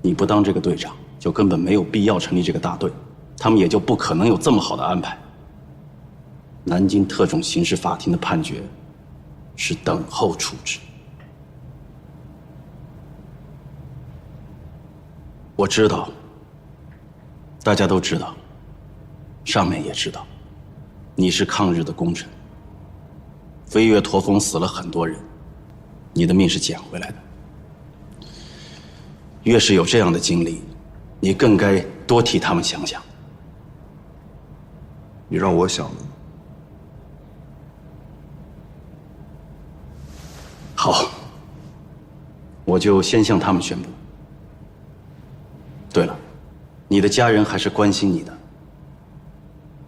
你不当这个队长，就根本没有必要成立这个大队，他们也就不可能有这么好的安排。南京特种刑事法庭的判决是等候处置。我知道，大家都知道，上面也知道，你是抗日的功臣。飞越驼峰死了很多人，你的命是捡回来的。越是有这样的经历，你更该多替他们想想。你让我想的。好，我就先向他们宣布。对了，你的家人还是关心你的。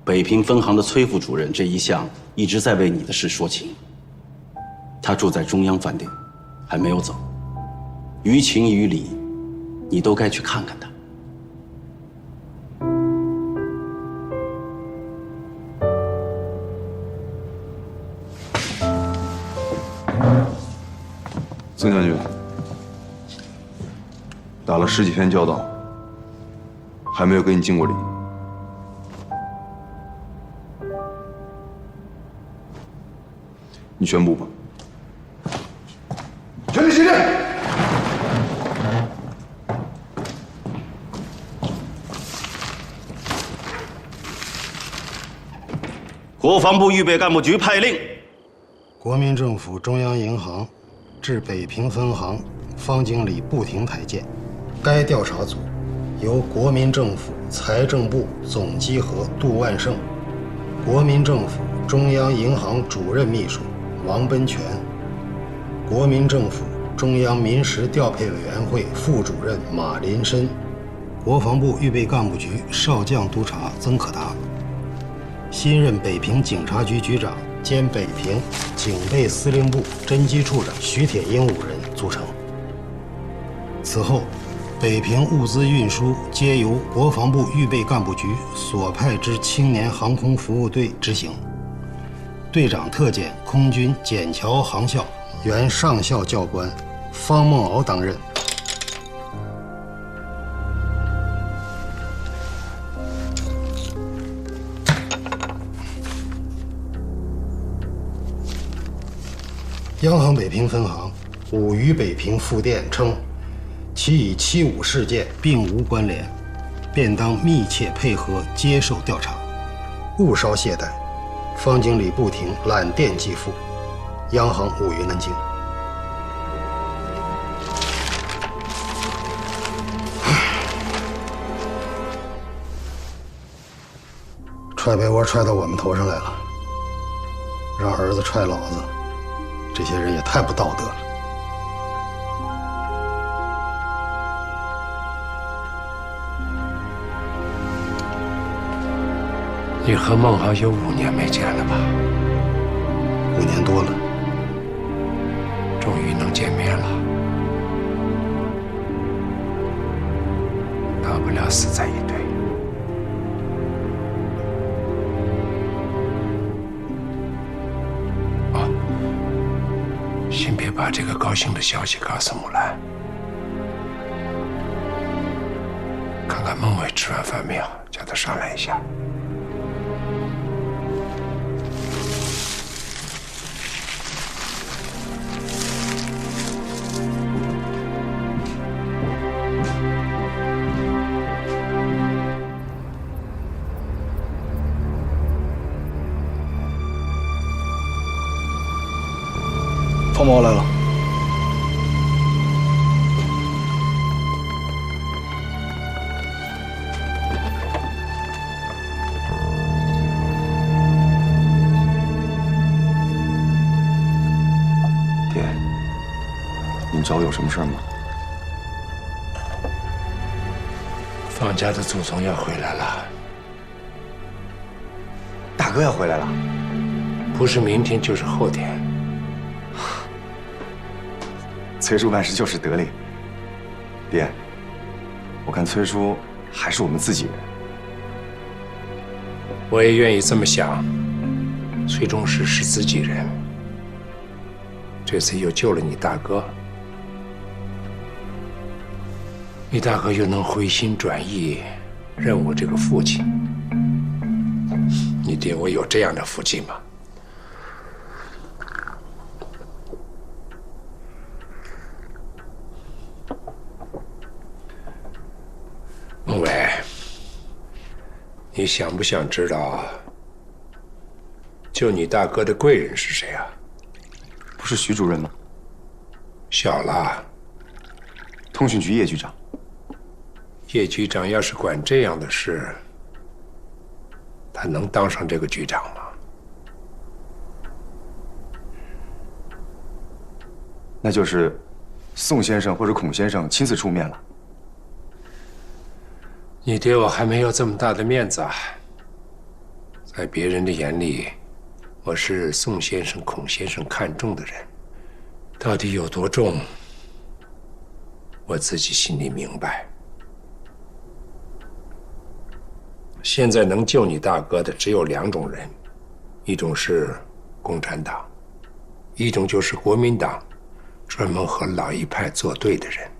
北平分行的崔副主任这一向一直在为你的事说情。他住在中央饭店，还没有走。于情于理，你都该去看看他。曾将军，打了10几天交道，还没有给你敬过礼。你宣布吧。全体起立。国防部预备干部局派令：国民政府中央银行至北平分行方经理不停台见。该调查组由国民政府财政部总稽核杜万胜、国民政府中央银行主任秘书王奔全、国民政府中央民时调配委员会副主任马林申、国防部预备干部局少将督察曾可达、新任北平警察局局长兼北平警备司令部侦缉处长徐铁英5人组成。此后，北平物资运输皆由国防部预备干部局所派之青年航空服务队执行。队长特检空军笕桥航校原上校教官方梦鳌当任。央行北平分行伍于北平复电称，其与75事件并无关联，便当密切配合接受调查，勿稍懈怠。方经理不停揽电寄付，央行务于南京。踹被窝踹到我们头上来了，让儿子踹老子，这些人也太不道德了。你和孟豪有5年没见了吧5年多了，终于能见面了，大不了死在一堆。哦，先别把这个高兴的消息告诉木兰，看看孟伟吃完饭没有，叫他上来一下。方毛来了。爹，您找我有什么事吗？方家的祖宗要回来了。大哥要回来了？不是明天就是后天。崔叔办事就是得力。爹，我看崔叔还是我们自己人。我也愿意这么想。崔中实是自己人，这次又救了你大哥，你大哥又能回心转意，认我这个父亲。你爹我有这样的福气吗？孟伟，你想不想知道救你大哥的贵人是谁啊？不是徐主任吗？小了。通讯局叶局长。叶局长要是管这样的事，他能当上这个局长吗？那就是宋先生或者孔先生亲自出面了。你爹我还没有这么大的面子啊，在别人的眼里，我是宋先生、孔先生看重的人，到底有多重，我自己心里明白。现在能救你大哥的只有2种人，一种是共产党，一种就是国民党专门和老一派作对的人。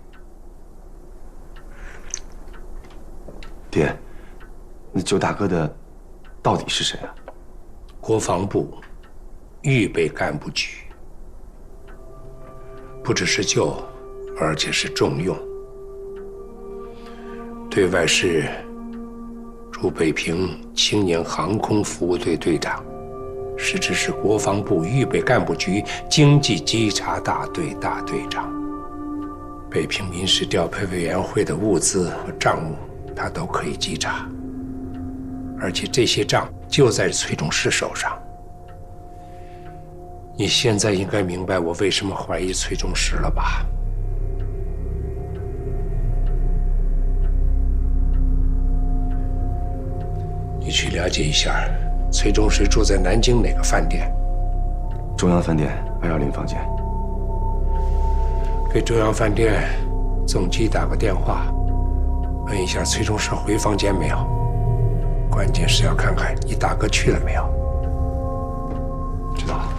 爹，那救大哥的到底是谁啊？国防部预备干部局，不只是救，而且是重用。对外是驻北平青年航空服务队队长，实质是国防部预备干部局经济稽查大队大队长。北平民事调配委员会的物资和账目，他都可以稽查，而且这些账就在崔中实手上。你现在应该明白我为什么怀疑崔中实了吧？你去了解一下，崔中实住在南京哪个饭店？中央饭店210房间。给中央饭店总机打个电话，问一下崔中实回房间没有。关键是要看看你大哥去了没有。知道了。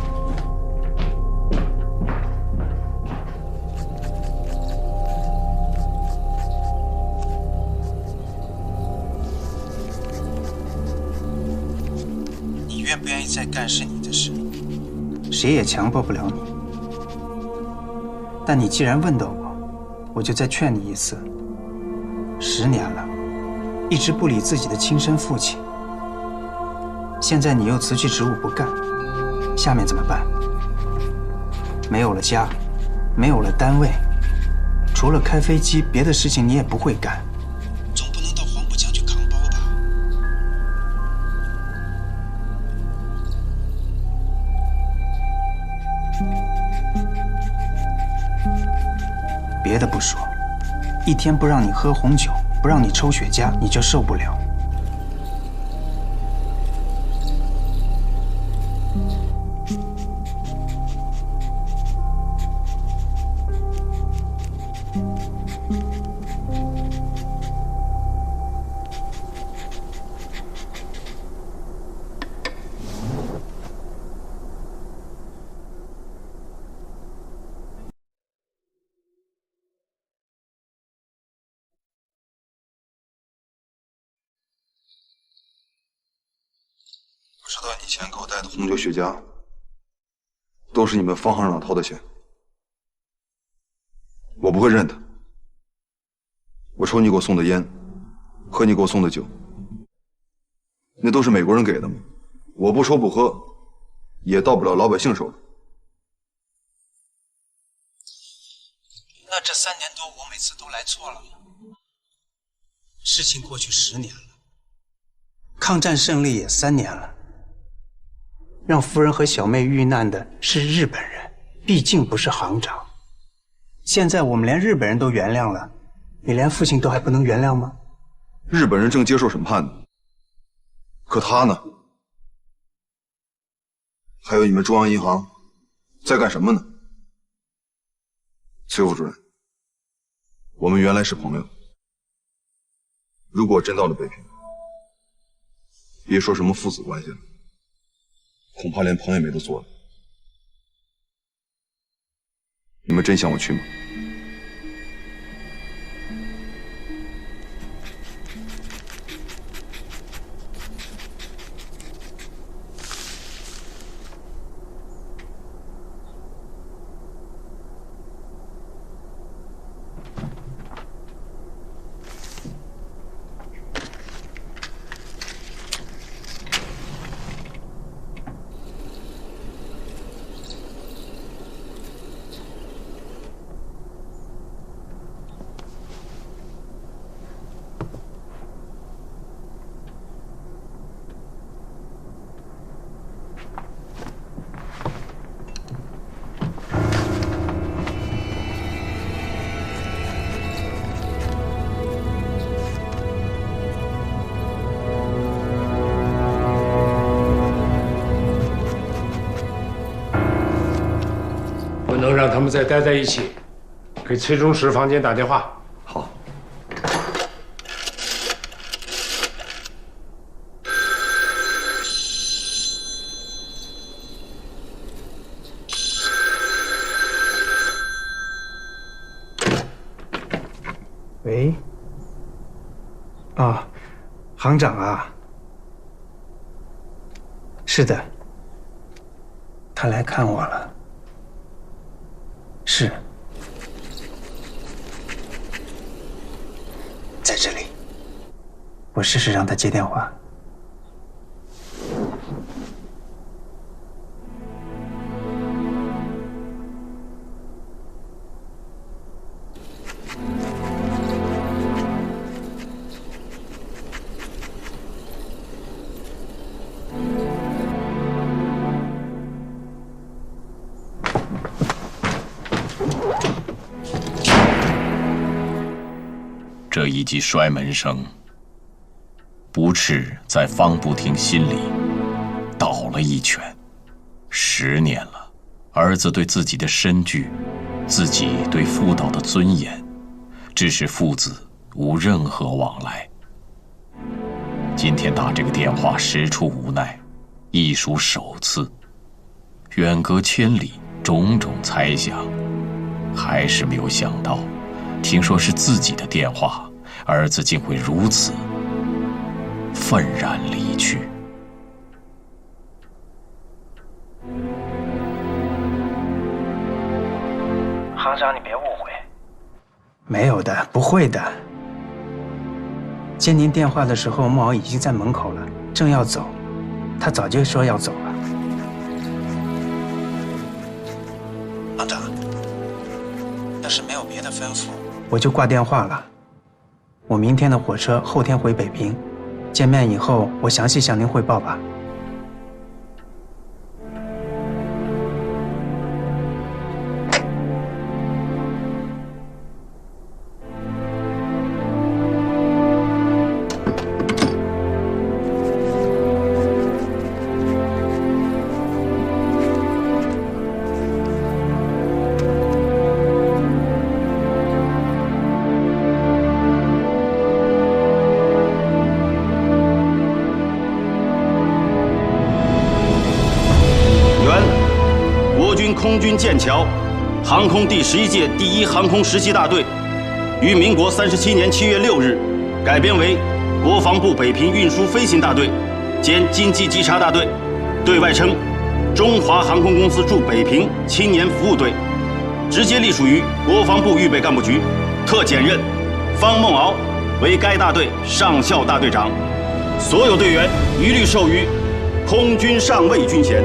你愿不愿意再干是你的事，谁也强迫不了你。但你既然问到我，我就再劝你一次。10年了，一直不理自己的亲生父亲，现在你又辞去职务不干，下面怎么办？没有了家，没有了单位，除了开飞机，别的事情你也不会干，总不能到黄浦江去扛包吧？别的不说，一天不让你喝红酒，不让你抽雪茄，你就受不了。我知道以前给我带的红酒雪茄，都是你们方行长掏的钱，我不会认的。我抽你给我送的烟，喝你给我送的酒，那都是美国人给的嘛，我不抽不喝，也到不了老百姓手里。那这3年多我每次都来错了吗？事情过去10年了，抗战胜利也3年了。让夫人和小妹遇难的是日本人，毕竟不是行长。现在我们连日本人都原谅了，你连父亲都还不能原谅吗？日本人正接受审判呢，可他呢？还有你们中央银行在干什么呢？崔副主任，我们原来是朋友，如果真到了北平，别说什么父子关系了，恐怕连朋友也没得做了。你们真想我去吗？们再待在一起，给崔中石房间打电话。好。喂。啊，行长啊。是的。他来看我了。是。在这里。我试试让他接电话。这一记摔门声，不啻在方不停心里倒了一拳。10年了，儿子对自己的身具，自己对妇道的尊严，致使父子无任何往来。今天打这个电话，实出无奈，亦属首次。远隔千里，种种猜想，还是没有想到，听说是自己的电话，儿子竟会如此愤然离去。行长，你别误会。没有的，不会的。接您电话的时候，木鳌已经在门口了，正要走，他早就说要走了。行长，要是没有别的吩咐，我就挂电话了。我明天的火车后天回北平，见面以后我详细向您汇报吧。空军剑桥航空第11届第1航空实习大队，于民国37年7月6日改编为国防部北平运输飞行大队兼经济稽查大队，对外称中华航空公司驻北平青年服务队，直接隶属于国防部预备干部局，特检任方梦敖为该大队上校大队长，所有队员一律授予空军上尉军衔，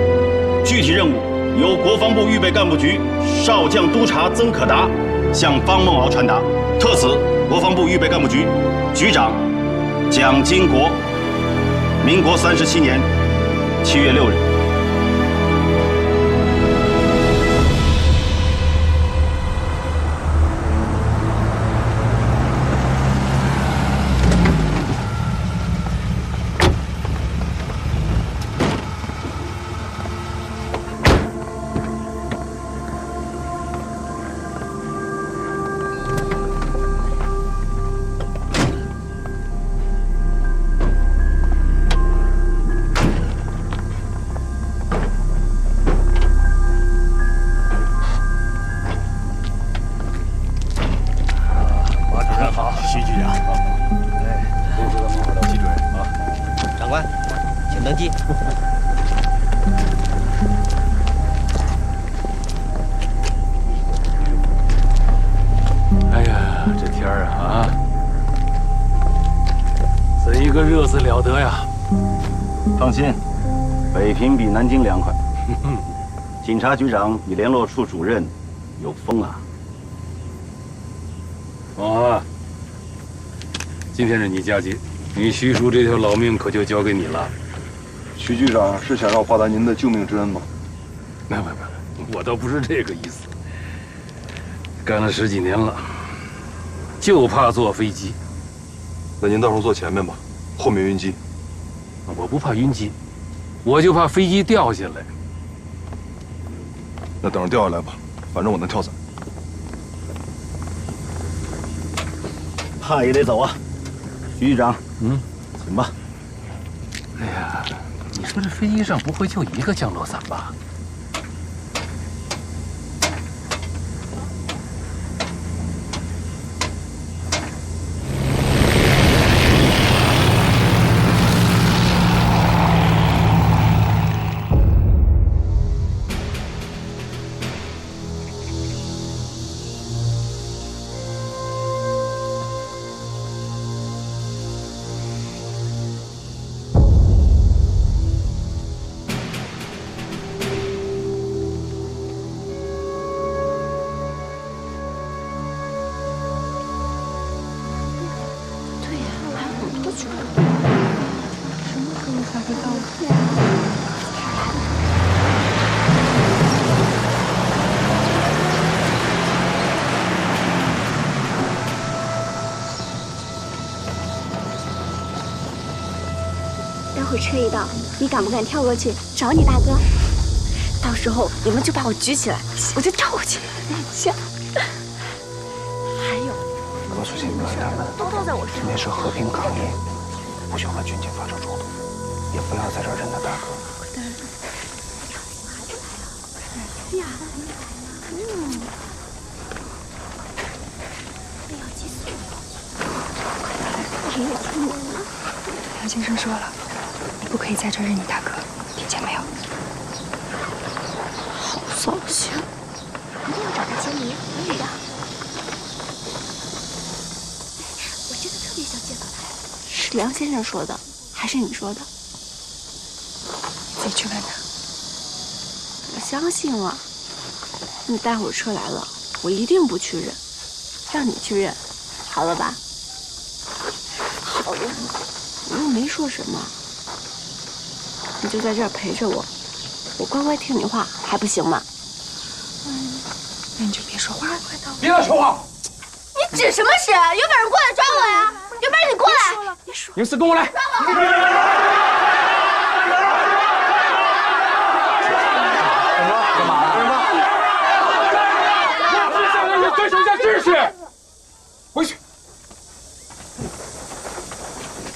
具体任务由国防部预备干部局少将督察曾可达向方梦敖传达。特此，国防部预备干部局局长蒋经国，民国37年7月6日。放心，北平比南京凉快。警察局长比联络处主任有风啊。啊，今天是你假期，你徐叔这条老命可就交给你了。徐局长是想让我报答您的救命之恩吗？没，我倒不是这个意思。干了10几年了，就怕坐飞机。那您到时候坐前面吧，后面晕机。我不怕晕机，我就怕飞机掉下来。那等着掉下来吧，反正我能跳伞。他也得走啊。徐局长，请吧。哎呀，你说这飞机上不会就一个降落伞吧？待会车一到，你敢不敢跳过去找你大哥？到时候你们就把我举起来，我就跳过去。行。还有，告诉秦哥他们，都在我身上。今天是和平抗议，不许和军警发生冲突，也不要在这儿认他大哥。呀，要急死我！杨先生说了，你不可以在这儿认你大哥，听见没有？好扫兴！一定要找他签名，可以的。我真的特别想见到他。是梁先生说的，还是你说的？自己去问他。我相信了。你待会儿车来了，我一定不去认，让你去认，好了吧？好呀，我又没说什么，你就在这儿陪着我，我乖乖听你话，还不行吗？那你就别说话了。别乱说话！你指什么使？有本事过来抓我呀！有本事你过来！别说了，宁四，跟我来。遵守一下秩序，回去。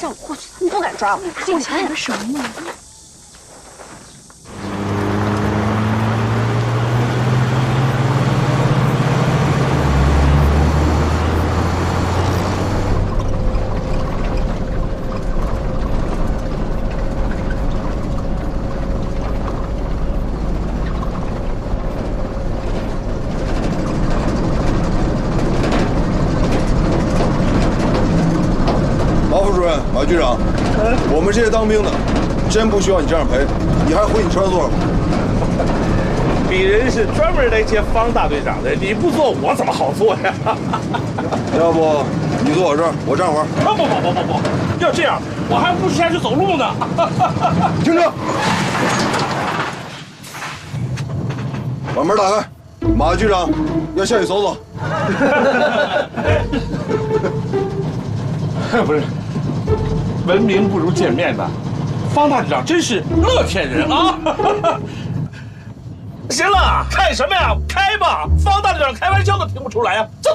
让我过去，你不敢抓我，进去。个什么呢？马局长，我们这些当兵的，真不需要你这样陪，你还回你车上坐着吧。鄙人是专门来接方大队长的，你不坐我怎么好坐呀？要不你坐我这儿，我站会儿。不，要这样我还不如下去走路呢。停车！把门打开，马局长要下去走走。不是。闻名不如见面呐，方大队长真是乐天人啊！行了，看什么呀？开吧！方大队长开玩笑都听不出来啊！走。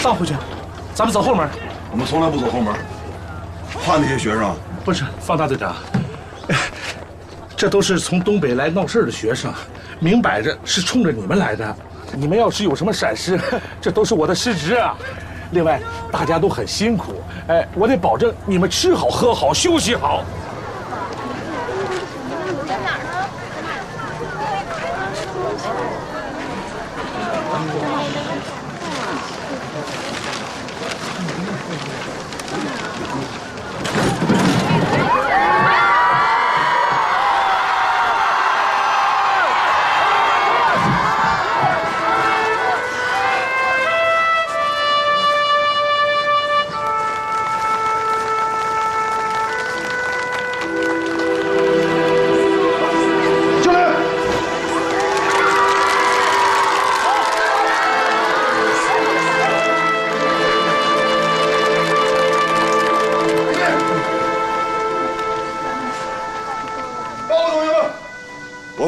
倒回去，咱们走后门。我们从来不走后门，怕那些学生。不是，方大队长，这都是从东北来闹事的学生，明摆着是冲着你们来的。你们要是有什么闪失，这都是我的失职啊。另外，大家都很辛苦，我得保证你们吃好、喝好、休息好。在哪儿呢？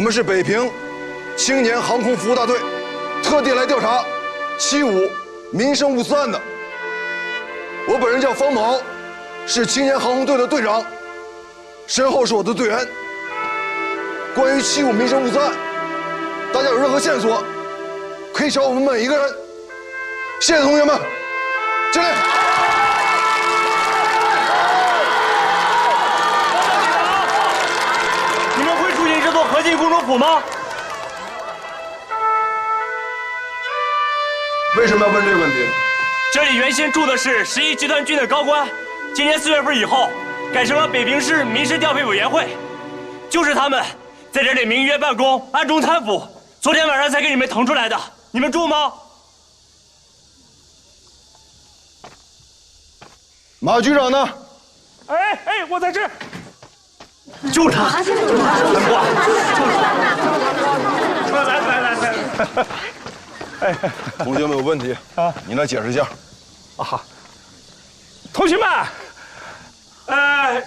们是北平青年航空服务大队，特地来调查75民生误刺案的。我本人叫方某，是青年航空队的队长，身后是我的队员。关于75民生误刺案，大家有任何线索，可以找我们每一个人。谢谢同学们，敬礼。你们会出勤这座核心公主府吗？为什么要问这个问题？这里原先住的是11集团军的高官，今年4月份以后改成了北平市民事调配委员会，就是他们在这里明约办公，暗中贪腐，昨天晚上才给你们腾出来的。你们住吗？马局长呢？我在这儿。就是他，来，同学们有问题啊，你来解释一下。啊，同学们，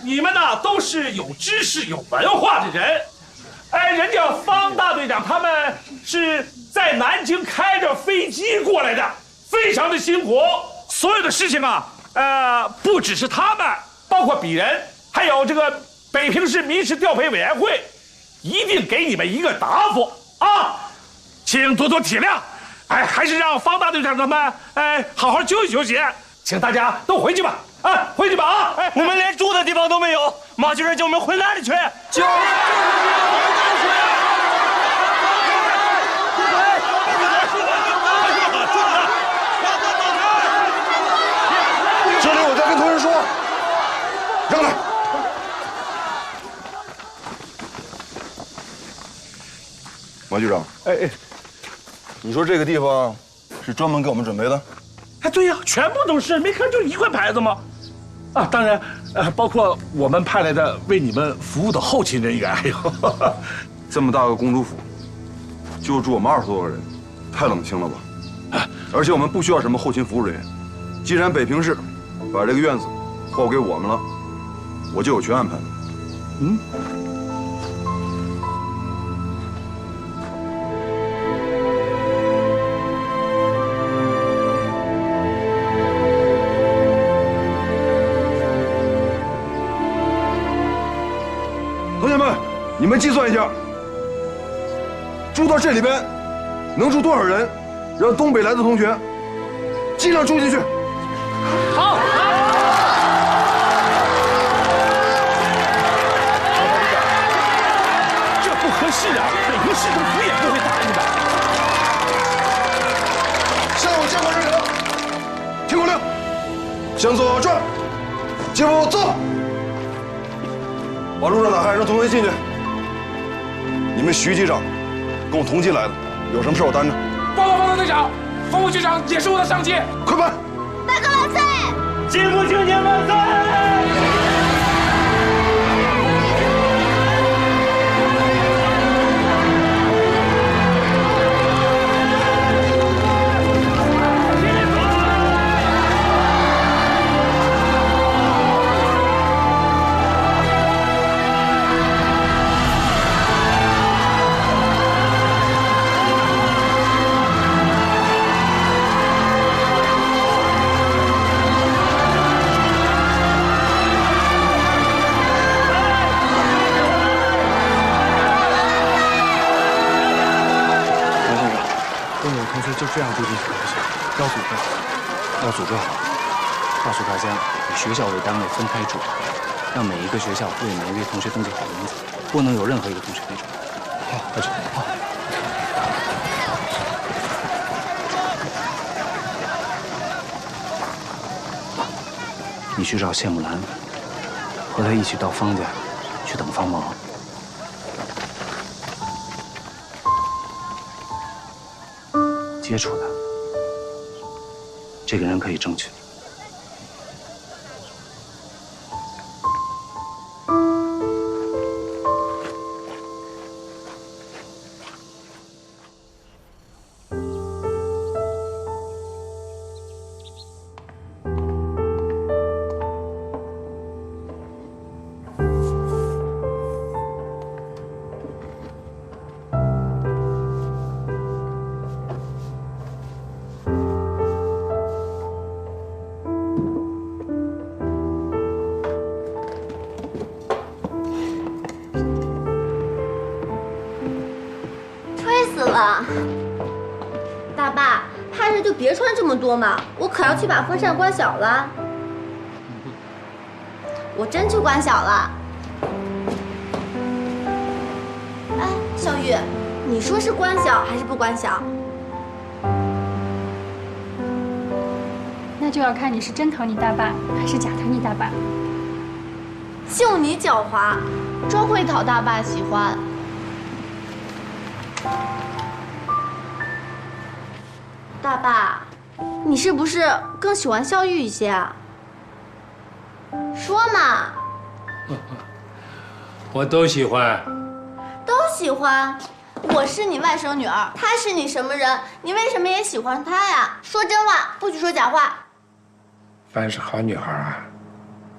你们呢都是有知识、有文化的人。人家方大队长他们是在南京开着飞机过来的，非常的辛苦。所有的事情啊，不只是他们，包括鄙人，还有这个北平市民事调配委员会，一定给你们一个答复啊，请多多体谅。还是让方大队长他们好好休息休息，请大家都回去吧，回去吧啊！我们连住的地方都没有，马局长叫我们回哪里去？就这里我再跟同仁说，让开。马局长，你说这个地方是专门给我们准备的？对呀，全部都是，没看就一块牌子吗？当然，包括我们派来的为你们服务的后勤人员，还有这么大个公主府，就住我们20多个人，太冷清了吧？而且我们不需要什么后勤服务人员。既然北平市把这个院子划给我们了，我就有权安排。同学们，你们计算一下，住到这里边能住多少人？让东北来的同学尽量住进去。好。这不合适啊！北平市政府也不会答应的。现在我监管人员，听我令，向左转，接步走。把路上打开，让同学进去。你们徐局长跟我同期来的，有什么事我担着。报告方大队长，方副局长也是我的上级。快办！大哥万岁！进步青年万岁！就这样住进去不行，要组织好，要组织好，告诉大家以学校为单位分开住，让每一个学校为每一位同学登记好名字，不能有任何一个同学被找。好，快去。好。你去找谢木兰，和她一起到方家去等方某。接触他，这个人可以争取。了。大爸，怕热就别穿这么多嘛，我可要去把风扇关小了。我真去关小了。哎，小雨，你说是关小还是不关小？那就要看你是真疼你大爸，还是假疼你大爸。就你狡猾，专会讨大爸喜欢。大爸，你是不是更喜欢孝玉一些啊？说嘛。我都喜欢。都喜欢。我是你外甥女儿，她是你什么人？你为什么也喜欢她呀？说真话，不许说假话。凡是好女孩啊，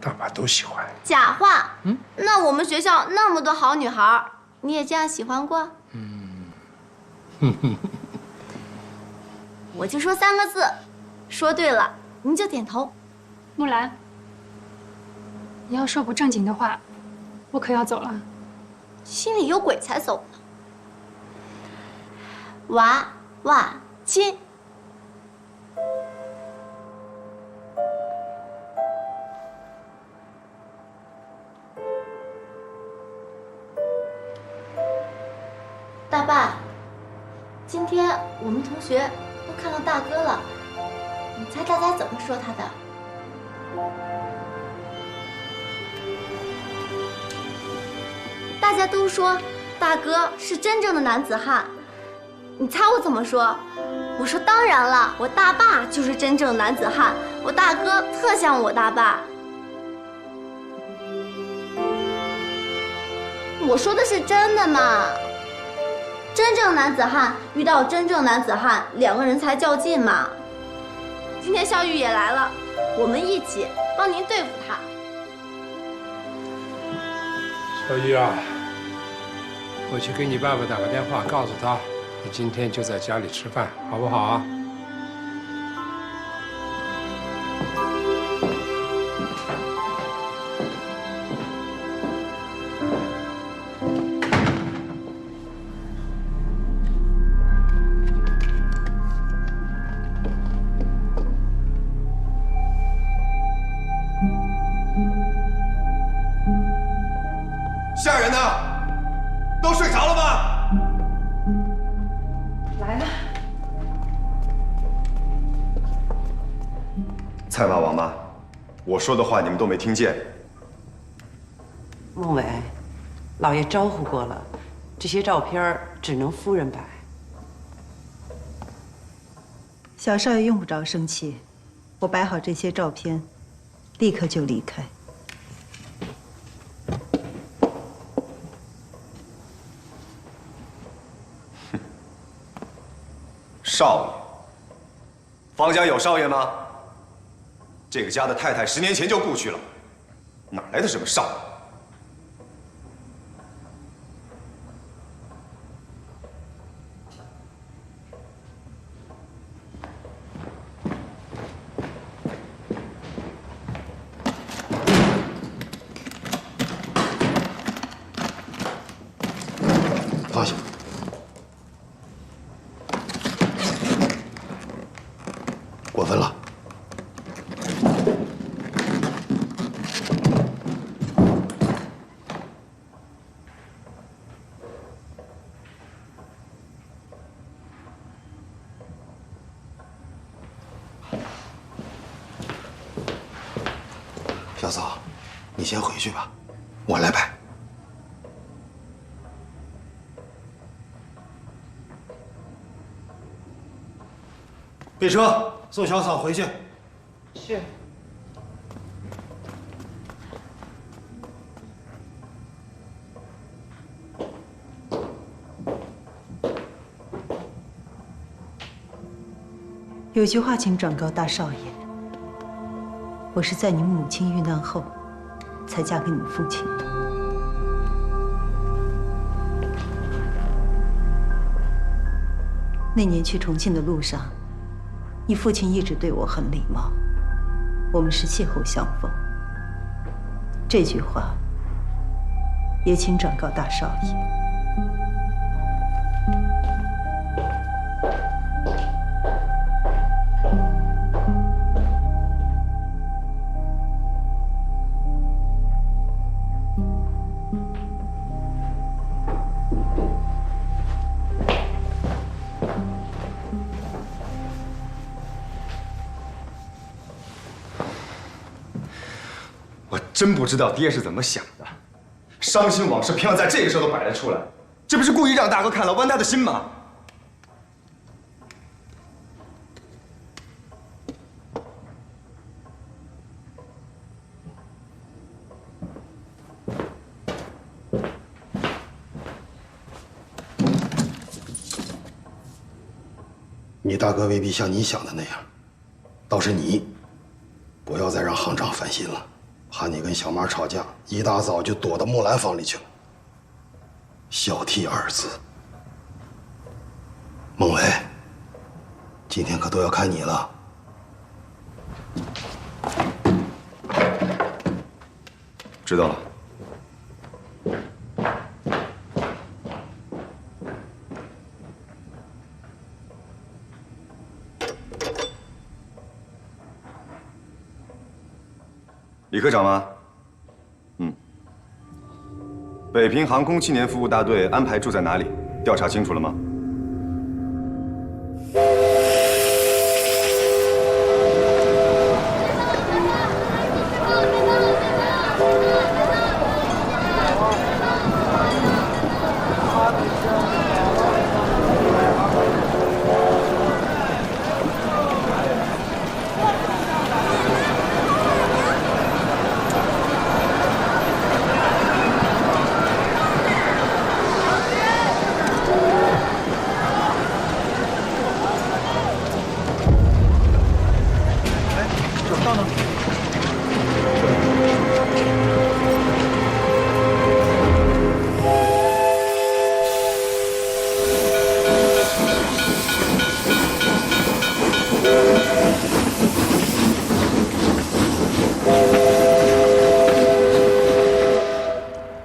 大爸都喜欢。假话？那我们学校那么多好女孩，你也这样喜欢过？我就说3个字，说对了您就点头。木兰，你要说不正经的话，我可要走了。心里有鬼才走呢。娃娃亲。大爸，今天我们同学都看到大哥了，你猜大家怎么说他的？大家都说大哥是真正的男子汉，你猜我怎么说？我说当然了，我大爸就是真正的男子汉，我大哥特像我大爸。我说的是真的嘛。真正男子汉遇到真正男子汉，2个人才较劲嘛。今天孝玉也来了，我们一起帮您对付他。小玉啊，我去给你爸爸打个电话，告诉他你今天就在家里吃饭，好不好啊？下人呢？都睡着了吗？来了。蔡妈、王妈，我说的话你们都没听见。孟伟，老爷招呼过了，这些照片只能夫人摆。小少爷用不着生气，我摆好这些照片，立刻就离开。少爷，方家有少爷吗？这个家的太太10年前就故去了，哪来的什么少爷？放下。过分了。小嫂，你先回去吧，我来摆。备车，送小嫂回去。是。有句话请转告大少爷，我是在你母亲遇难后，才嫁给你父亲的。那年去重庆的路上，你父亲一直对我很礼貌，我们是邂逅相逢。这句话，也请转告大少爷。真不知道爹是怎么想的，伤心往事偏要在这个时候都摆了出来，这不是故意让大哥看了剜他的心吗？你大哥未必像你想的那样，倒是你，不要再让行长烦心了，怕你跟小妈吵架，一大早就躲到木兰房里去了。小题二字。孟伟，今天可都要看你了。知道了。李科长吗？北平航空青年服务大队安排住在哪里？调查清楚了吗？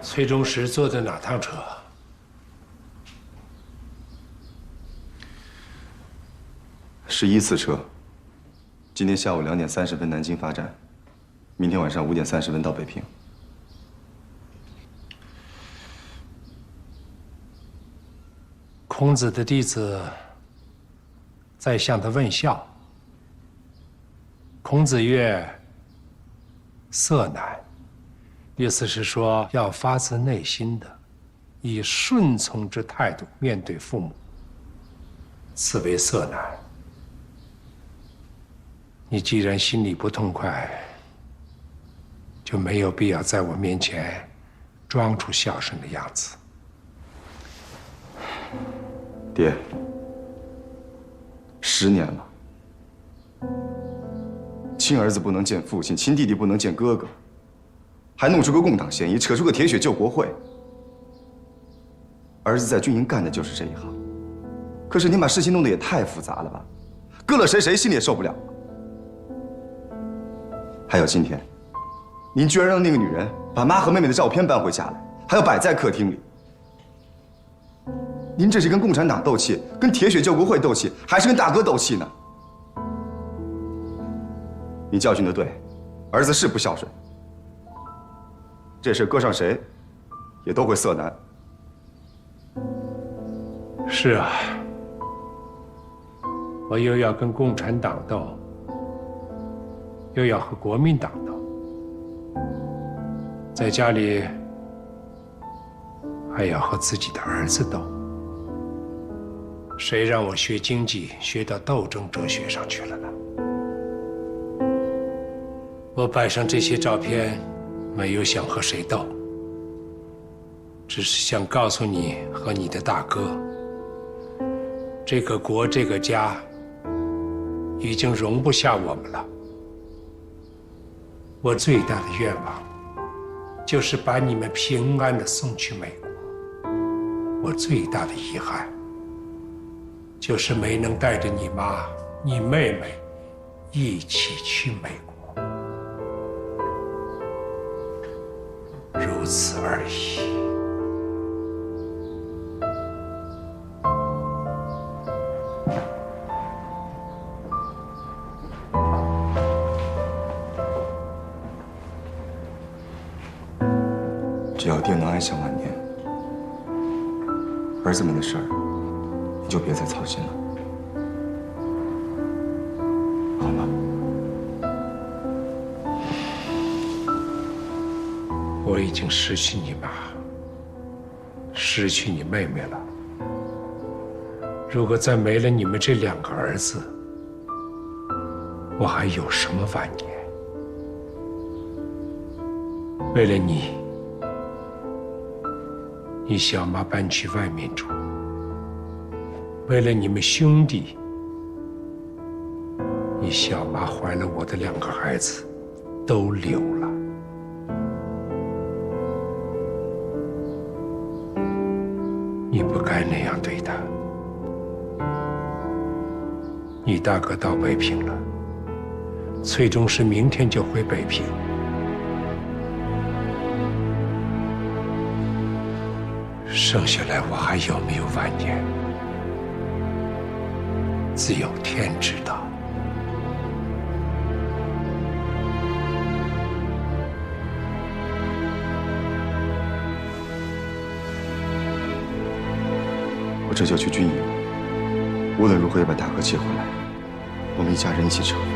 崔中石坐的哪趟车？11次车。今天下午2点30分南京发站，明天晚上5点30分到北平。孔子的弟子在向他问孝。孔子曰：“色难。”意思是说，要发自内心的，以顺从之态度面对父母，此为色难。你既然心里不痛快，就没有必要在我面前装出孝顺的样子。爹，10年了，亲儿子不能见父亲，亲弟弟不能见哥哥。还弄出个共党嫌疑，扯出个铁血救国会。儿子在军营干的就是这一行，可是您把事情弄得也太复杂了吧？搁了谁心里也受不了。还有今天，您居然让那个女人把妈和妹妹的照片搬回家来，还要摆在客厅里。您这是跟共产党斗气，跟铁血救国会斗气，还是跟大哥斗气呢？你教训的对，儿子是不孝顺。这事搁上谁，也都会色难。是啊，我又要跟共产党斗，又要和国民党斗，在家里还要和自己的儿子斗。谁让我学经济学到斗争哲学上去了呢？我摆上这些照片，没有想和谁斗，只是想告诉你和你的大哥，这个国这个家已经容不下我们了。我最大的愿望就是把你们平安地送去美国。我最大的遗憾就是没能带着你妈、你妹妹一起去美国。如此而已。只要爹能安享晚年，儿子们的事儿，你就别再操心了，好吗？我已经失去你妈，失去你妹妹了。如果再没了你们这2个儿子，我还有什么晚年？为了你，你小妈搬去外面住；为了你们兄弟，你小妈怀了我的2个孩子，都留了。你不该那样对他。你大哥到北平了，崔中是明天就回北平。剩下来我还有没有晚年，只有天知道。我这就去军营，无论如何也把大哥接回来，我们一家人一起吃个饭。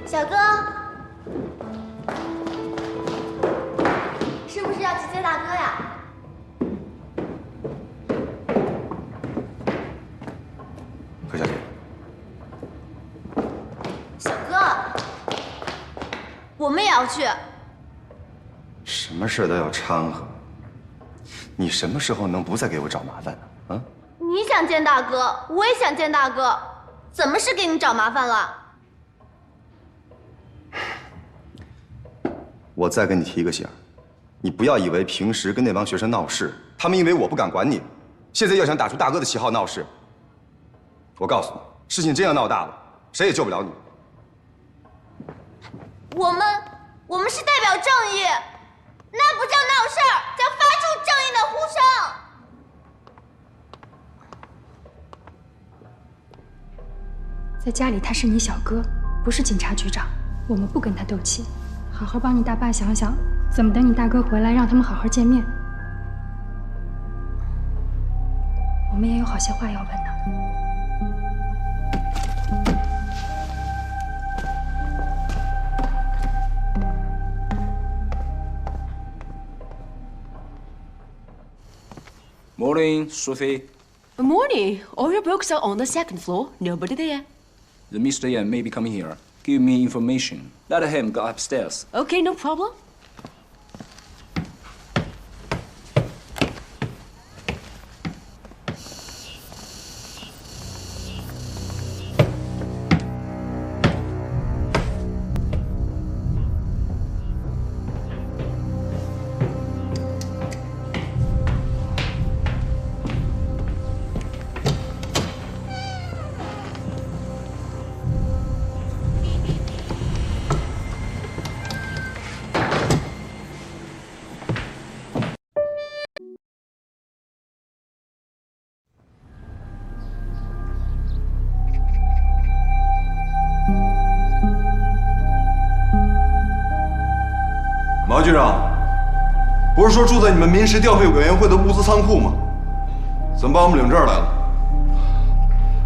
小哥，是不是要去接大哥呀？何小姐，小哥，我们也要去。什么事都要掺和，你什么时候能不再给我找麻烦呢？啊？你想见大哥，我也想见大哥，怎么是给你找麻烦了？我再跟你提一个醒，你不要以为平时跟那帮学生闹事，他们因为我不敢管你，现在要想打出大哥的旗号闹事。我告诉你，事情真要闹大了，谁也救不了你。我们是代表正义，那不叫闹事儿，叫发出正义的呼声。在家里他是你小哥，不是警察局长，我们不跟他斗气。好好帮你大爸想想，怎么等你大哥回来，让他们好好见面。我们也有好些话要问呢。Morning, Sophie. Morning. All your books are on the second floor. Nobody there. The Mr. Yan may be coming here. Give me information. Let him go upstairs. Okay, no problem.马局长，不是说住在你们民事调配委员会的物资仓库吗？怎么把我们领这儿来了？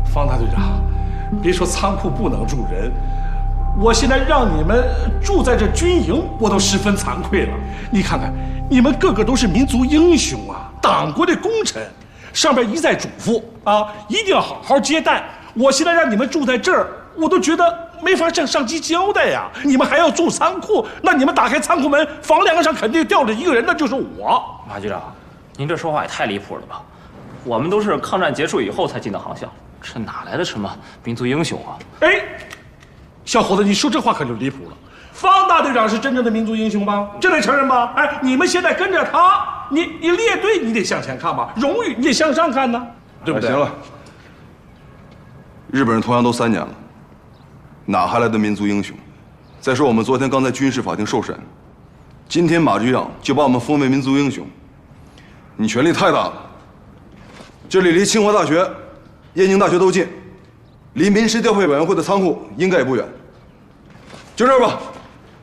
方大队长，别说仓库不能住人，我现在让你们住在这军营，我都十分惭愧了。你看看，你们个个都是民族英雄啊，党国的功臣，上边一再嘱咐啊，一定要好好接待。我现在让你们住在这儿，我都觉得没法向上级交代呀！你们还要住仓库，那你们打开仓库门，房梁上肯定吊着一个人，那就是我。马局长，您这说话也太离谱了吧？我们都是抗战结束以后才进的航校，这哪来的什么民族英雄啊？哎，小伙子，你说这话可就离谱了。方大队长是真正的民族英雄吧？这得承认吧？哎，你们现在跟着他，你列队你得向前看吧，荣誉你得向上看呢，对不对？行了，日本人投降都3年了。哪还来的民族英雄？再说我们昨天刚在军事法庭受审，今天马局长就把我们封为民族英雄，你权力太大了。这里离清华大学、燕京大学都近，离民事调配委员会的仓库应该也不远。就这儿吧，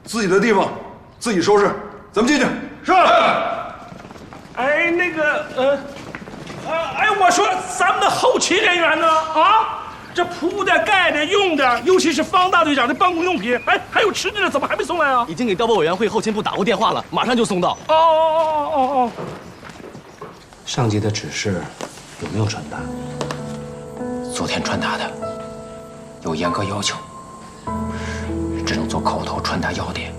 自己的地方自己收拾，咱们进去。是。哎，那个哎，我说咱们的后勤人员呢？啊，这铺的、盖的、用的，尤其是方大队长的办公用品，哎，还有吃的，怎么还没送来啊？已经给调拨委员会后勤部打过电话了，马上就送到。哦。上级的指示有没有传达？昨天传达的，有严格要求，只能做口头传达要点。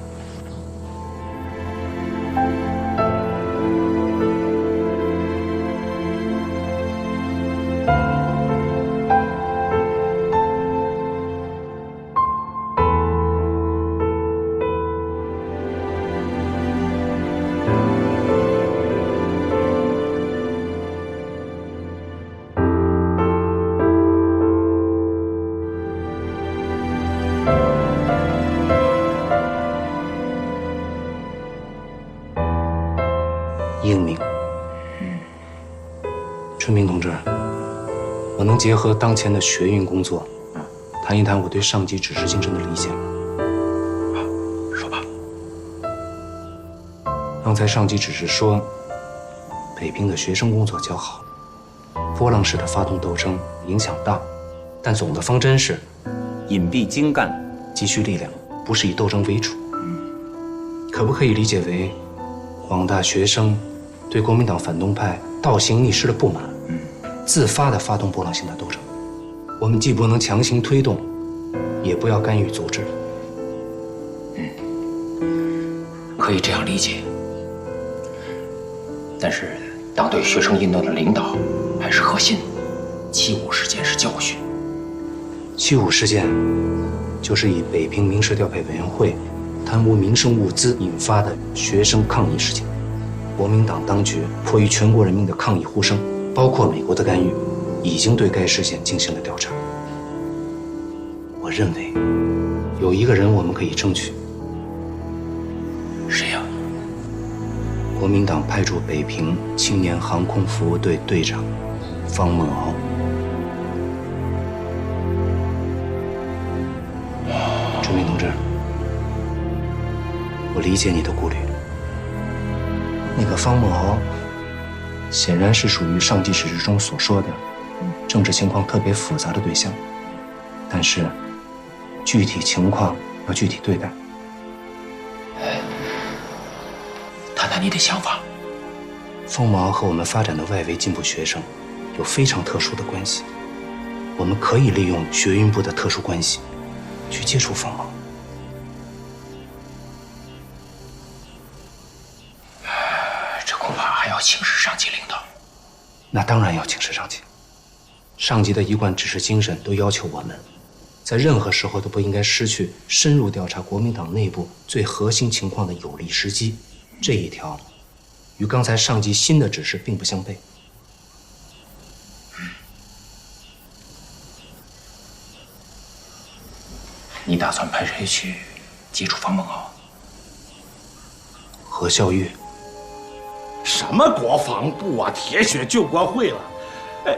英明。春明同志，我能结合当前的学运工作，谈一谈我对上级指示精神的理解。说吧。刚才上级指示说，北平的学生工作较好，波浪式的发动斗争影响大，但总的方针是隐蔽精干，积蓄力量，不是以斗争为主。可不可以理解为，广大学生对国民党反动派倒行逆施的不满，自发地发动波浪性的斗争？我们既不能强行推动，也不要干预阻止。可以这样理解。但是，党对学生运动的领导还是核心。75事件是教训。75事件，就是以北平民事调配委员会贪污民生物资引发的学生抗议事件。国民党当局迫于全国人民的抗议呼声，包括美国的干预，已经对该事件进行了调查。我认为，有一个人我们可以争取。谁呀？国民党派驻北平青年航空服务队队长方梦敖。春明同志，我理解你的顾虑。那个方梦敖，显然是属于上级指示中所说的政治情况特别复杂的对象，但是具体情况要具体对待。谈谈你的想法。方梦敖和我们发展的外围进步学生有非常特殊的关系，我们可以利用学运部的特殊关系去接触方梦敖。这恐怕还要请示上级领导。那当然要请示上级。上级的一贯指示精神都要求我们，在任何时候都不应该失去深入调查国民党内部最核心情况的有利时机。这一条与刚才上级新的指示并不相悖。你打算派谁去接触方梦敖？何孝玉。什么国防部啊，铁血救国会了，哎，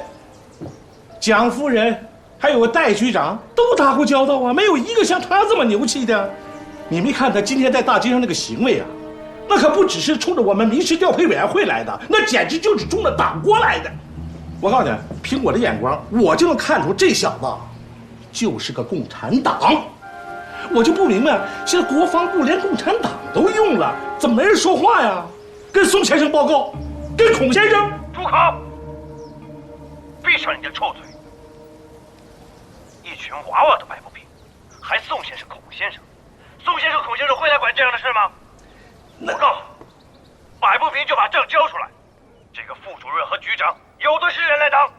蒋夫人还有个戴局长都打过交道啊，没有一个像他这么牛气的。你没看他今天在大街上那个行为啊？那可不只是冲着我们民事调配委员会来的，那简直就是冲着党国来的。我告诉你，凭我的眼光，我就能看出这小子就是个共产党。我就不明白，现在国防部连共产党都用了，怎么没人说话呀？跟宋先生报告，跟孔先生。住口！闭上你的臭嘴！一群娃娃都摆不平，还宋先生、孔先生？宋先生、孔先生会来管这样的事吗？我告诉你，摆不平就把证交出来。这个副主任和局长有的是人来当。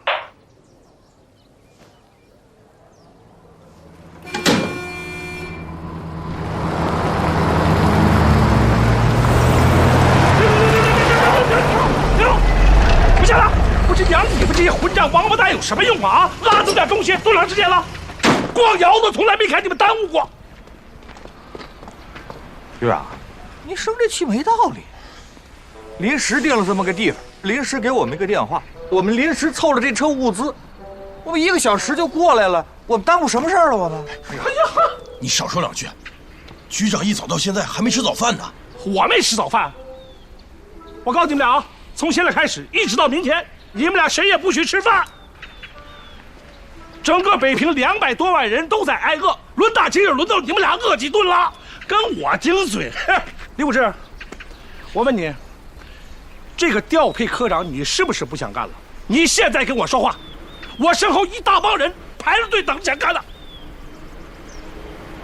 不行了，我这养你们这些混账王八蛋有什么用啊？拉走点东西多长时间了？光窑子从来没看你们耽误过。局长，你生这气没道理。临时定了这么个地方，临时给我们一个电话，我们临时凑了这车物资，我们1个小时就过来了，我们耽误什么事儿了？我们？哎呀，你少说两句。局长一早到现在还没吃早饭呢。我没吃早饭。我告诉你们俩啊，从现在开始一直到明天，你们俩谁也不许吃饭。整个北平200多万人都在挨饿，轮到今日轮到你们俩饿几顿了，跟我顶嘴。李武志，我问你，这个调配科长你是不是不想干了？你现在跟我说话，我身后一大帮人排着队等想干了。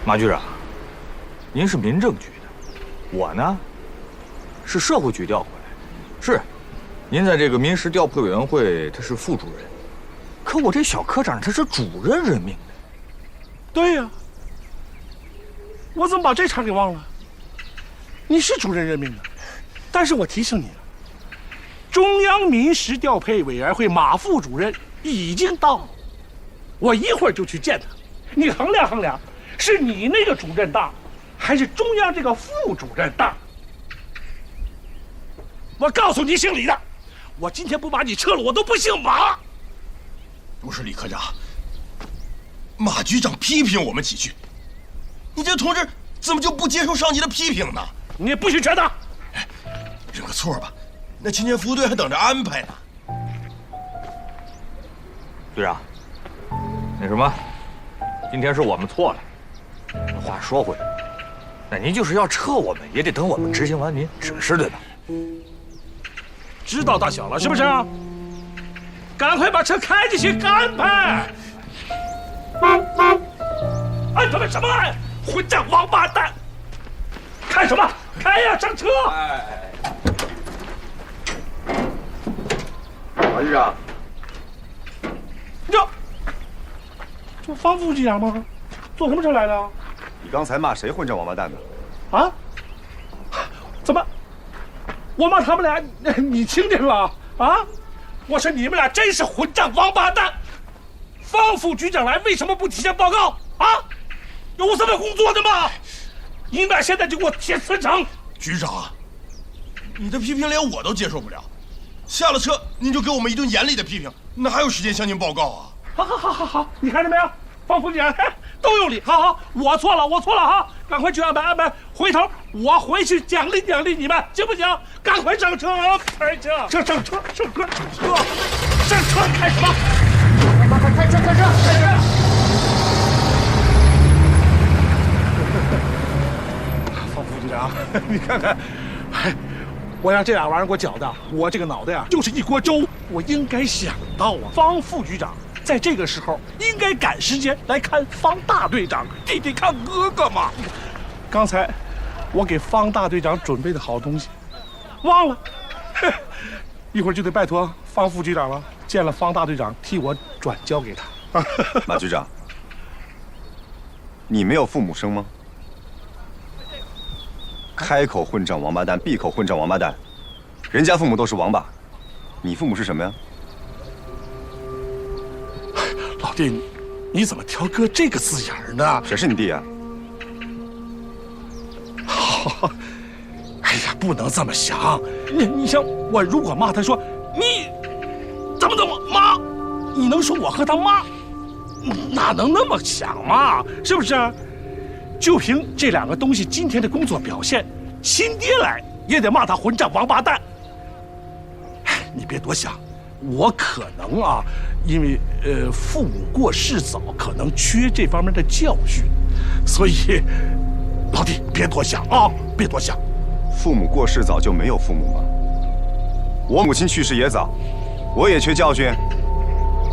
马局长，您是民政局的，我呢是社会局调回来。是，您在这个民事调配委员会他是副主任，可我这小科长他是主任任命的。对呀，我怎么把这茬给忘了？你是主任任命的，但是我提醒你了，中央民事调配委员会马副主任已经到了，我一会儿就去见他。你衡量衡量，是你那个主任大，还是中央这个副主任大？我告诉你姓李的，我今天不把你撤了，我都不姓马。不是李科长，马局长批评我们几句，你这同志怎么就不接受上级的批评呢？你不许劝他。认个错吧，那青年服务队还等着安排呢。队长，那什么，今天是我们错了。话说回来，那您就是要撤我们，也得等我们执行完您指示，对吧？知道大小了是不是？赶快把车开进去，安排！安排什么按？混账王八蛋！看什么？开呀，上车！马局长，这方副局长吗？坐什么车来的？你刚才骂谁混账王八蛋呢？啊？怎么？我骂他们俩，你听见了啊？我说你们俩真是混账王八蛋！方副局长来为什么不提前报告啊？有什么工作的吗？你们俩现在就给我贴辞呈！局长，你的批评连我都接受不了，下了车您就给我们一顿严厉的批评，哪还有时间向您报告啊？好，你看见没有？方副局长都有理。好，我错了哈，赶快去安排，回头我回去奖励你们，行不行？赶快上车，开车，上车，开什么？快开车！方副局长，你看看，我让这俩玩意儿给我搅的，我这个脑袋啊就是一锅粥。我应该想到啊，方副局长在这个时候应该赶时间来看方大队长，弟弟看哥哥嘛。刚才我给方大队长准备的好东西，忘了，一会儿就得拜托方副局长了。见了方大队长，替我转交给他。马局长，你没有父母生吗？开口混账王八蛋，闭口混账王八蛋，人家父母都是王八，你父母是什么呀？老弟，你怎么挑哥这个字眼呢？谁是你弟啊？哎呀，不能这么想。你像我，如果骂他说你怎么妈，你能说我和他妈，哪能那么想嘛？是不是？就凭这两个东西今天的工作表现，亲爹来也得骂他混账王八蛋。你别多想，我可能啊，因为父母过世早，可能缺这方面的教训，所以老弟别多想啊，别多想。父母过世早就没有父母吗？我母亲去世也早，我也缺教训。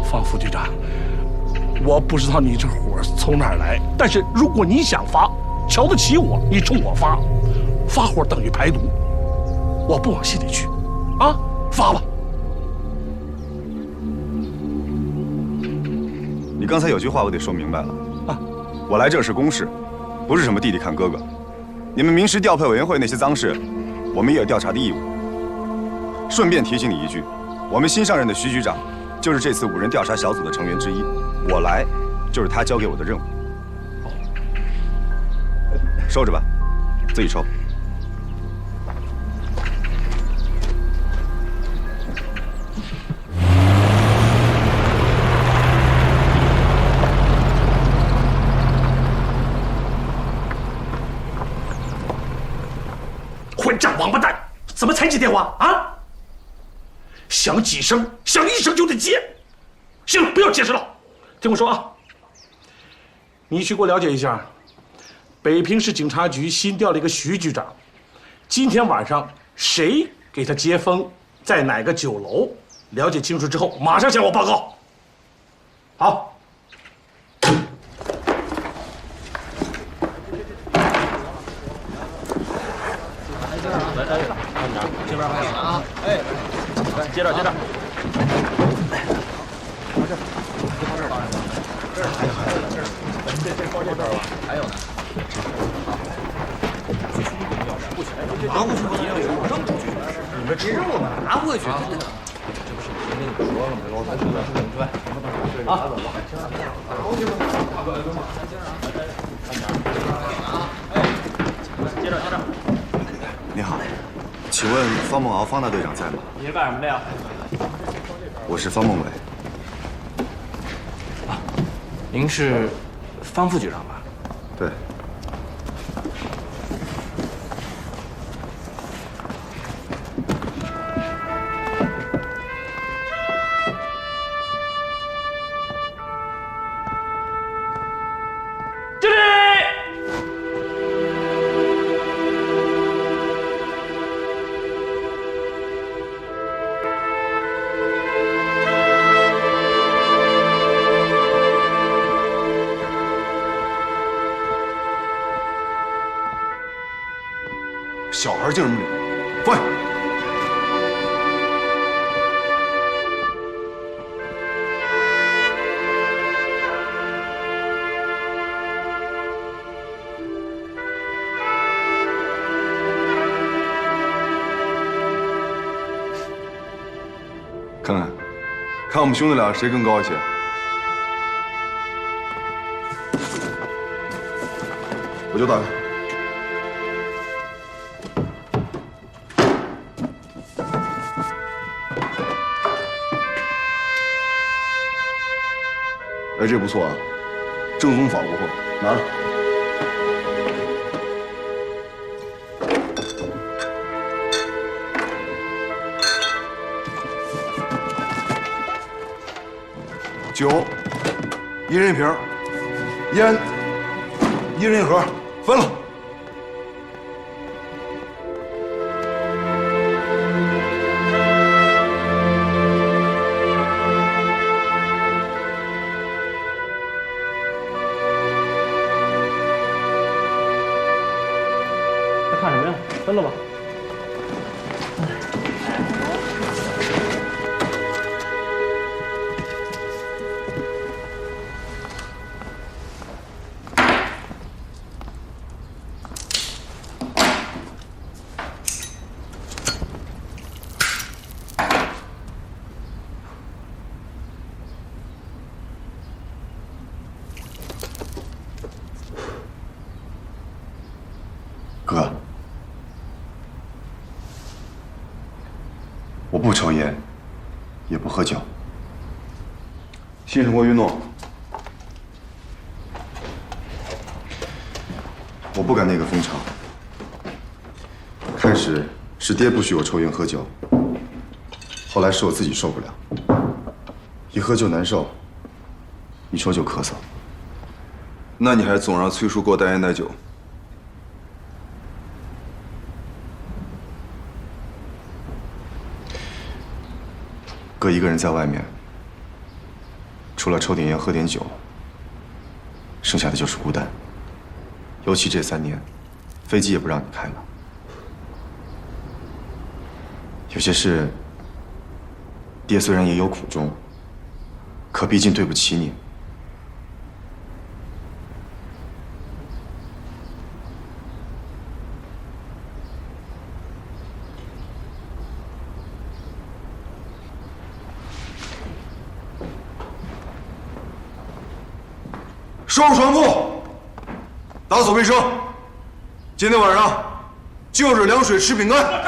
方副局长，我不知道你这火从哪儿来，但是如果你想发，瞧得起我，你冲我发，发火等于排毒，我不往心里去，啊，发吧。你刚才有句话我得说明白了啊，我来这是公事，不是什么弟弟看哥哥。你们民事调配委员会那些脏事，我们也有调查的义务。顺便提醒你一句，我们新上任的徐局长就是这次5人调查小组的成员之一，我来就是他交给我的任务。收着吧，自己抽。混账王八蛋，怎么才接电话啊？响几声，响一声就得接。行了，不要解释了，听我说啊，你去给我了解一下，北平市警察局新调了一个徐局长，今天晚上谁给他接风，在哪个酒楼，了解清楚之后，马上向我报告。好。来，慢点，这边还有啊！哎，来，接着。还有呢。不行，拿不出去，我扔出去，你们吃我们拿回去。这不是跟你说了吗？老三出来，啊！接着。你好，请问方梦敖方大队长在吗？你是干什么的呀？我是方梦伟。您是方副局长吧？对。小孩净什么理？放下！看我们兄弟俩谁更高一些。我就打开。哎，这不错啊，正宗法国货，拿着。酒，一人一瓶；烟，一人一盒，分了。看什么呀？分了吧。哥，我不抽烟，也不喝酒。新生活运动，我不赶那个风潮。开始是爹不许我抽烟喝酒，后来是我自己受不了，一喝就难受，一抽就咳嗽。那你还总让崔叔给我带烟带酒。哥一个人在外面，除了抽点烟、喝点酒，剩下的就是孤单。尤其这3年，飞机也不让你开了。有些事，爹虽然也有苦衷，可毕竟对不起你。收拾床铺，打扫卫生。今天晚上就着凉水，吃饼干。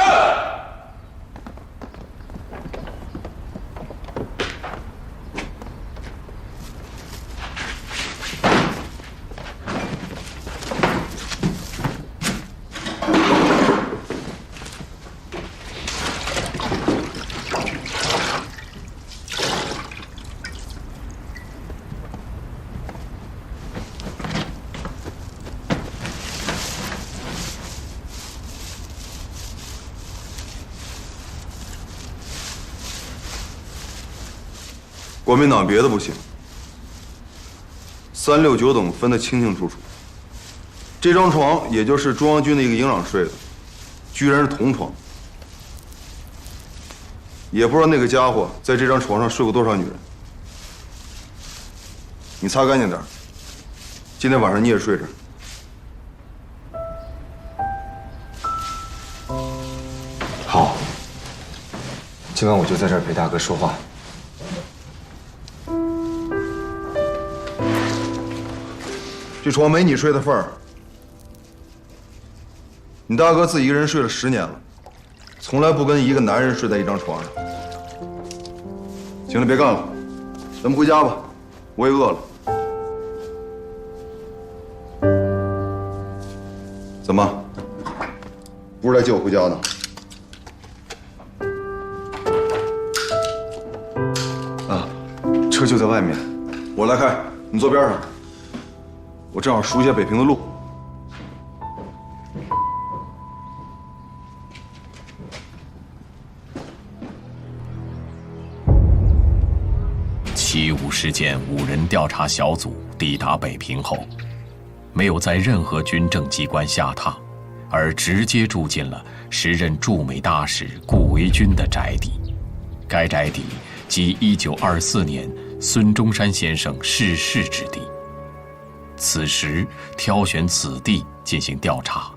国民党别的不行，3、6、9等分得清清楚楚。这张床也就是中央军的一个营长睡的，居然是同床。也不知道那个家伙在这张床上睡过多少女人。你擦干净点，今天晚上你也睡这儿。好，今晚我就在这儿陪大哥说话。这床没你睡的份儿。你大哥自己一个人睡了10年了，从来不跟一个男人睡在一张床上。行了，别干了，咱们回家吧，我也饿了。怎么，不是来接我回家的？啊，车就在外面，我来开，你坐边上。我正好熟悉下北平的路。起午事件5人调查小组抵达北平后，没有在任何军政机关下榻，而直接住进了时任驻美大使顾维钧的宅邸。该宅邸即1924年孙中山先生逝世之地。此时挑选此地进行调查，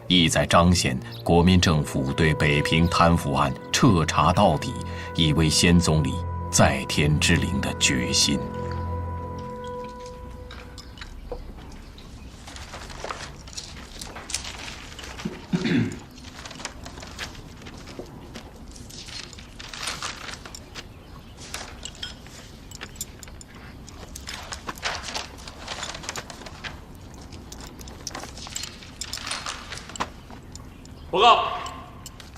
意在彰显国民政府对北平贪腐案彻查到底，以为先总理在天之灵的决心。报告，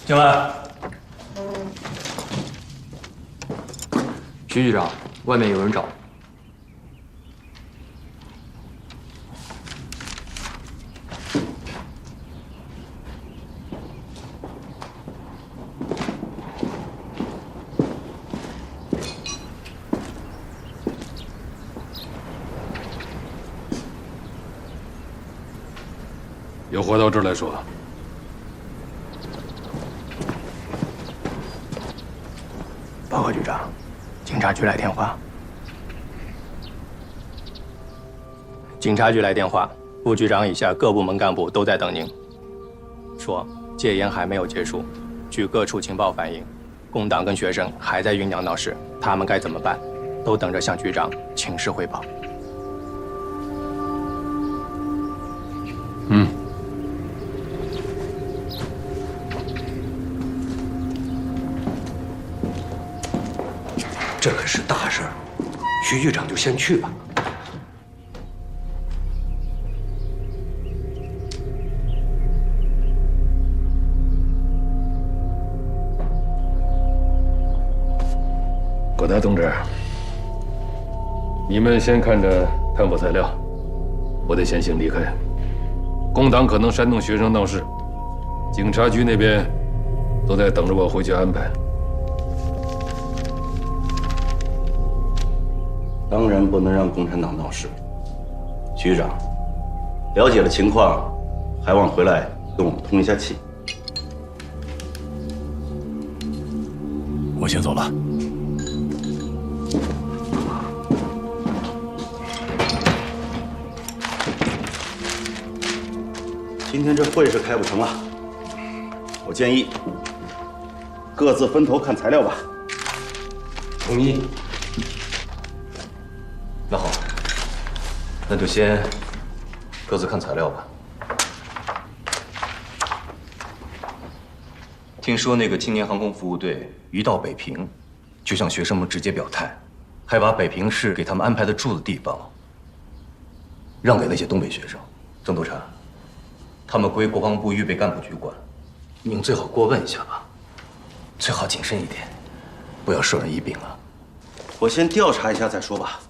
进来。徐局长，外面有人找。有话到这儿来说。报告局长，警察局来电话。警察局来电话，副局长以下各部门干部都在等您。说戒严还没有结束，据各处情报反映，工党跟学生还在酝酿闹事，他们该怎么办？都等着向局长请示汇报。嗯。这可是大事儿，徐局长就先去吧。葛达同志，你们先看着贪腐材料，我得先行离开。工党可能煽动学生闹事，警察局那边都在等着我回去安排。当然不能让共产党闹事。局长，了解了情况，还望回来跟我们通一下气。我先走了。今天这会是开不成了，我建议各自分头看材料吧。同意。那好，那就先各自看材料吧。听说那个青年航空服务队一到北平，就向学生们直接表态，还把北平市给他们安排的住的地方让给那些东北学生。曾督察，他们归国防部预备干部局管，您最好过问一下吧，最好谨慎一点，不要授人以柄啊。我先调查一下再说吧。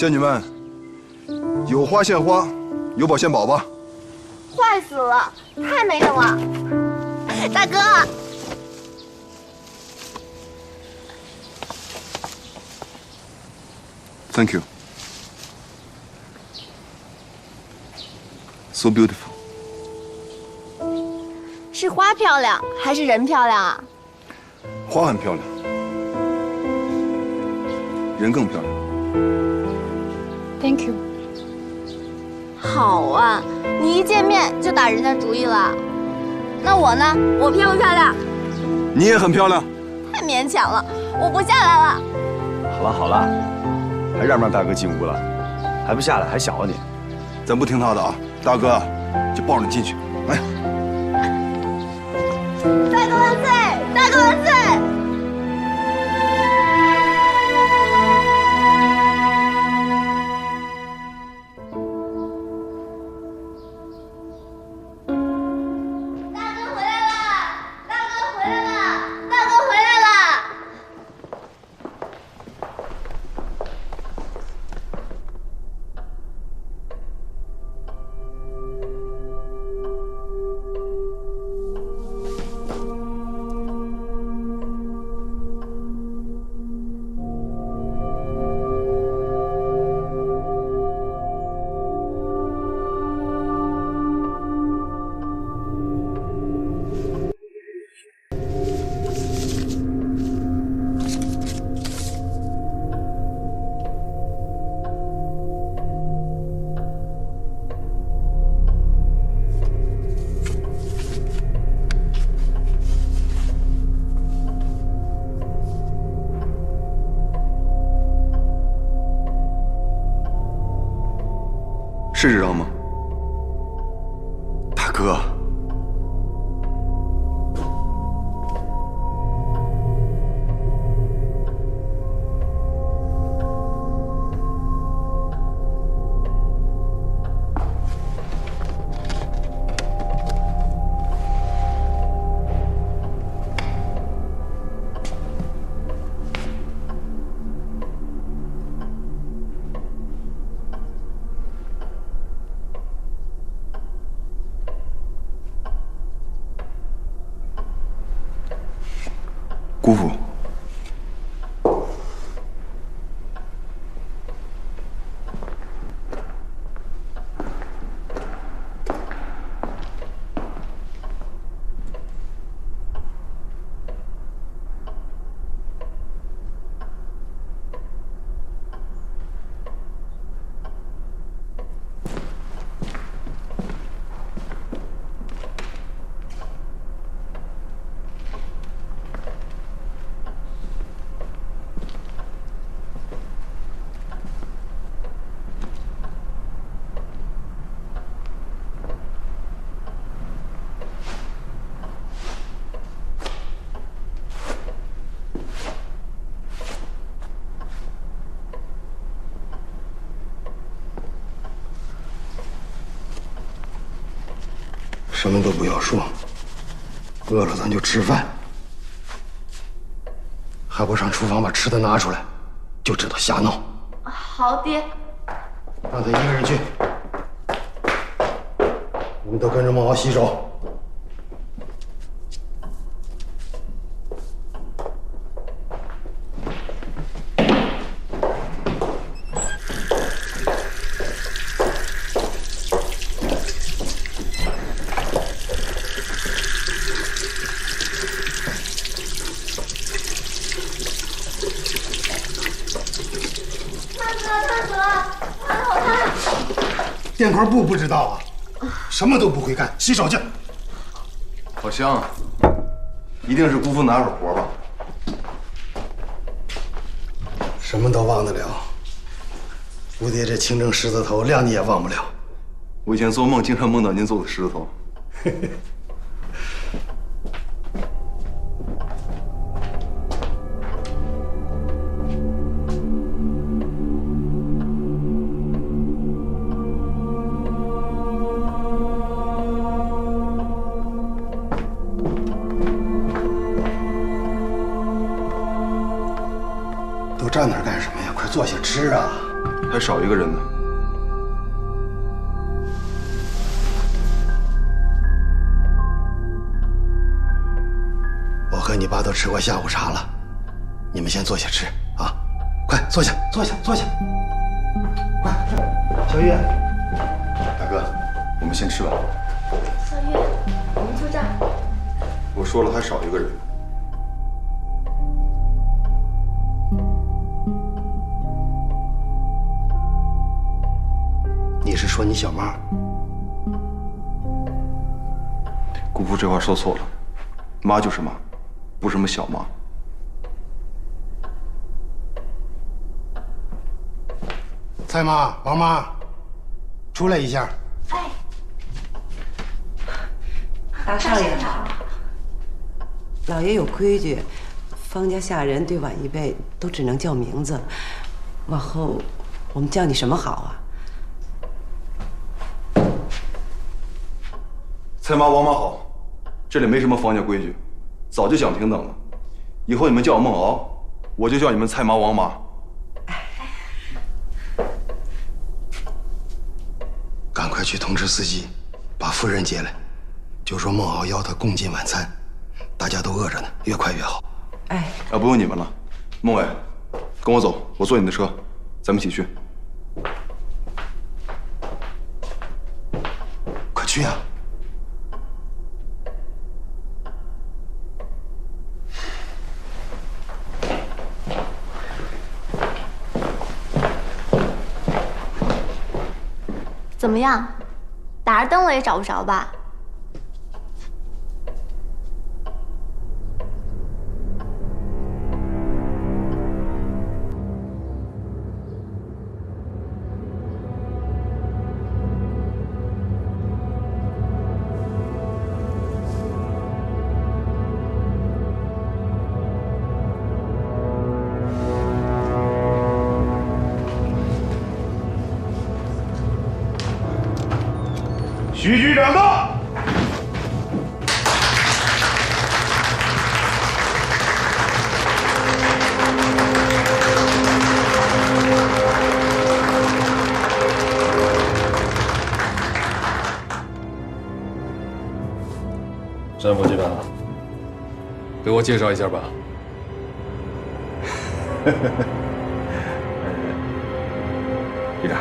仙女们，有花献花，有宝献宝吧。坏死了，太没用了，大哥。Thank you. So beautiful. 是花漂亮还是人漂亮啊？花很漂亮，人更漂亮。Thank you。好啊，你一见面就打人家主意了。那我呢？我漂不漂亮？你也很漂亮。太勉强了，我不下来了。好了好了，还让不让大哥进屋了？还不下来，还小啊你！咱不听他的啊，大哥就抱着你进去。来。大哥万岁！大哥万岁！是这张吗？大哥，姑父，什么都不要说，饿了咱就吃饭，还不上厨房把吃的拿出来，就知道瞎闹。好，爹。让他一个人去，你们都跟着孟敖洗手。电块布不知道啊，什么都不会干，洗手去。好香，一定是姑父拿手活吧？什么都忘得了，吴爹这清蒸狮子头，谅你也忘不了。我以前做梦经常梦到您做的狮子头。站那儿干什么呀？快坐下吃啊！还少一个人呢。我和你爸都吃过下午茶了，你们先坐下吃啊！快坐下，坐下，坐下！快，小玉，大哥，我们先吃吧。小玉，我们坐这儿。我说了，还少一个人。你是说你小妈？姑父这话说错了，妈就是妈，不是什么小妈。蔡妈、王妈，出来一下。大少爷好。老爷有规矩，方家下人对晚一辈都只能叫名字，往后我们叫你什么好啊？蔡妈、王妈好，这里没什么方家规矩，早就讲平等了。以后你们叫我孟敖，我就叫你们蔡妈、王妈。赶快去通知司机，把夫人接来，就说孟敖邀她共进晚餐，大家都饿着呢，越快越好。哎，不用你们了，孟伟，跟我走，我坐你的车，咱们一起去。快去啊！怎么样？打着灯了也找不着吧？徐局长到。山副局长，给我介绍一下吧。局长，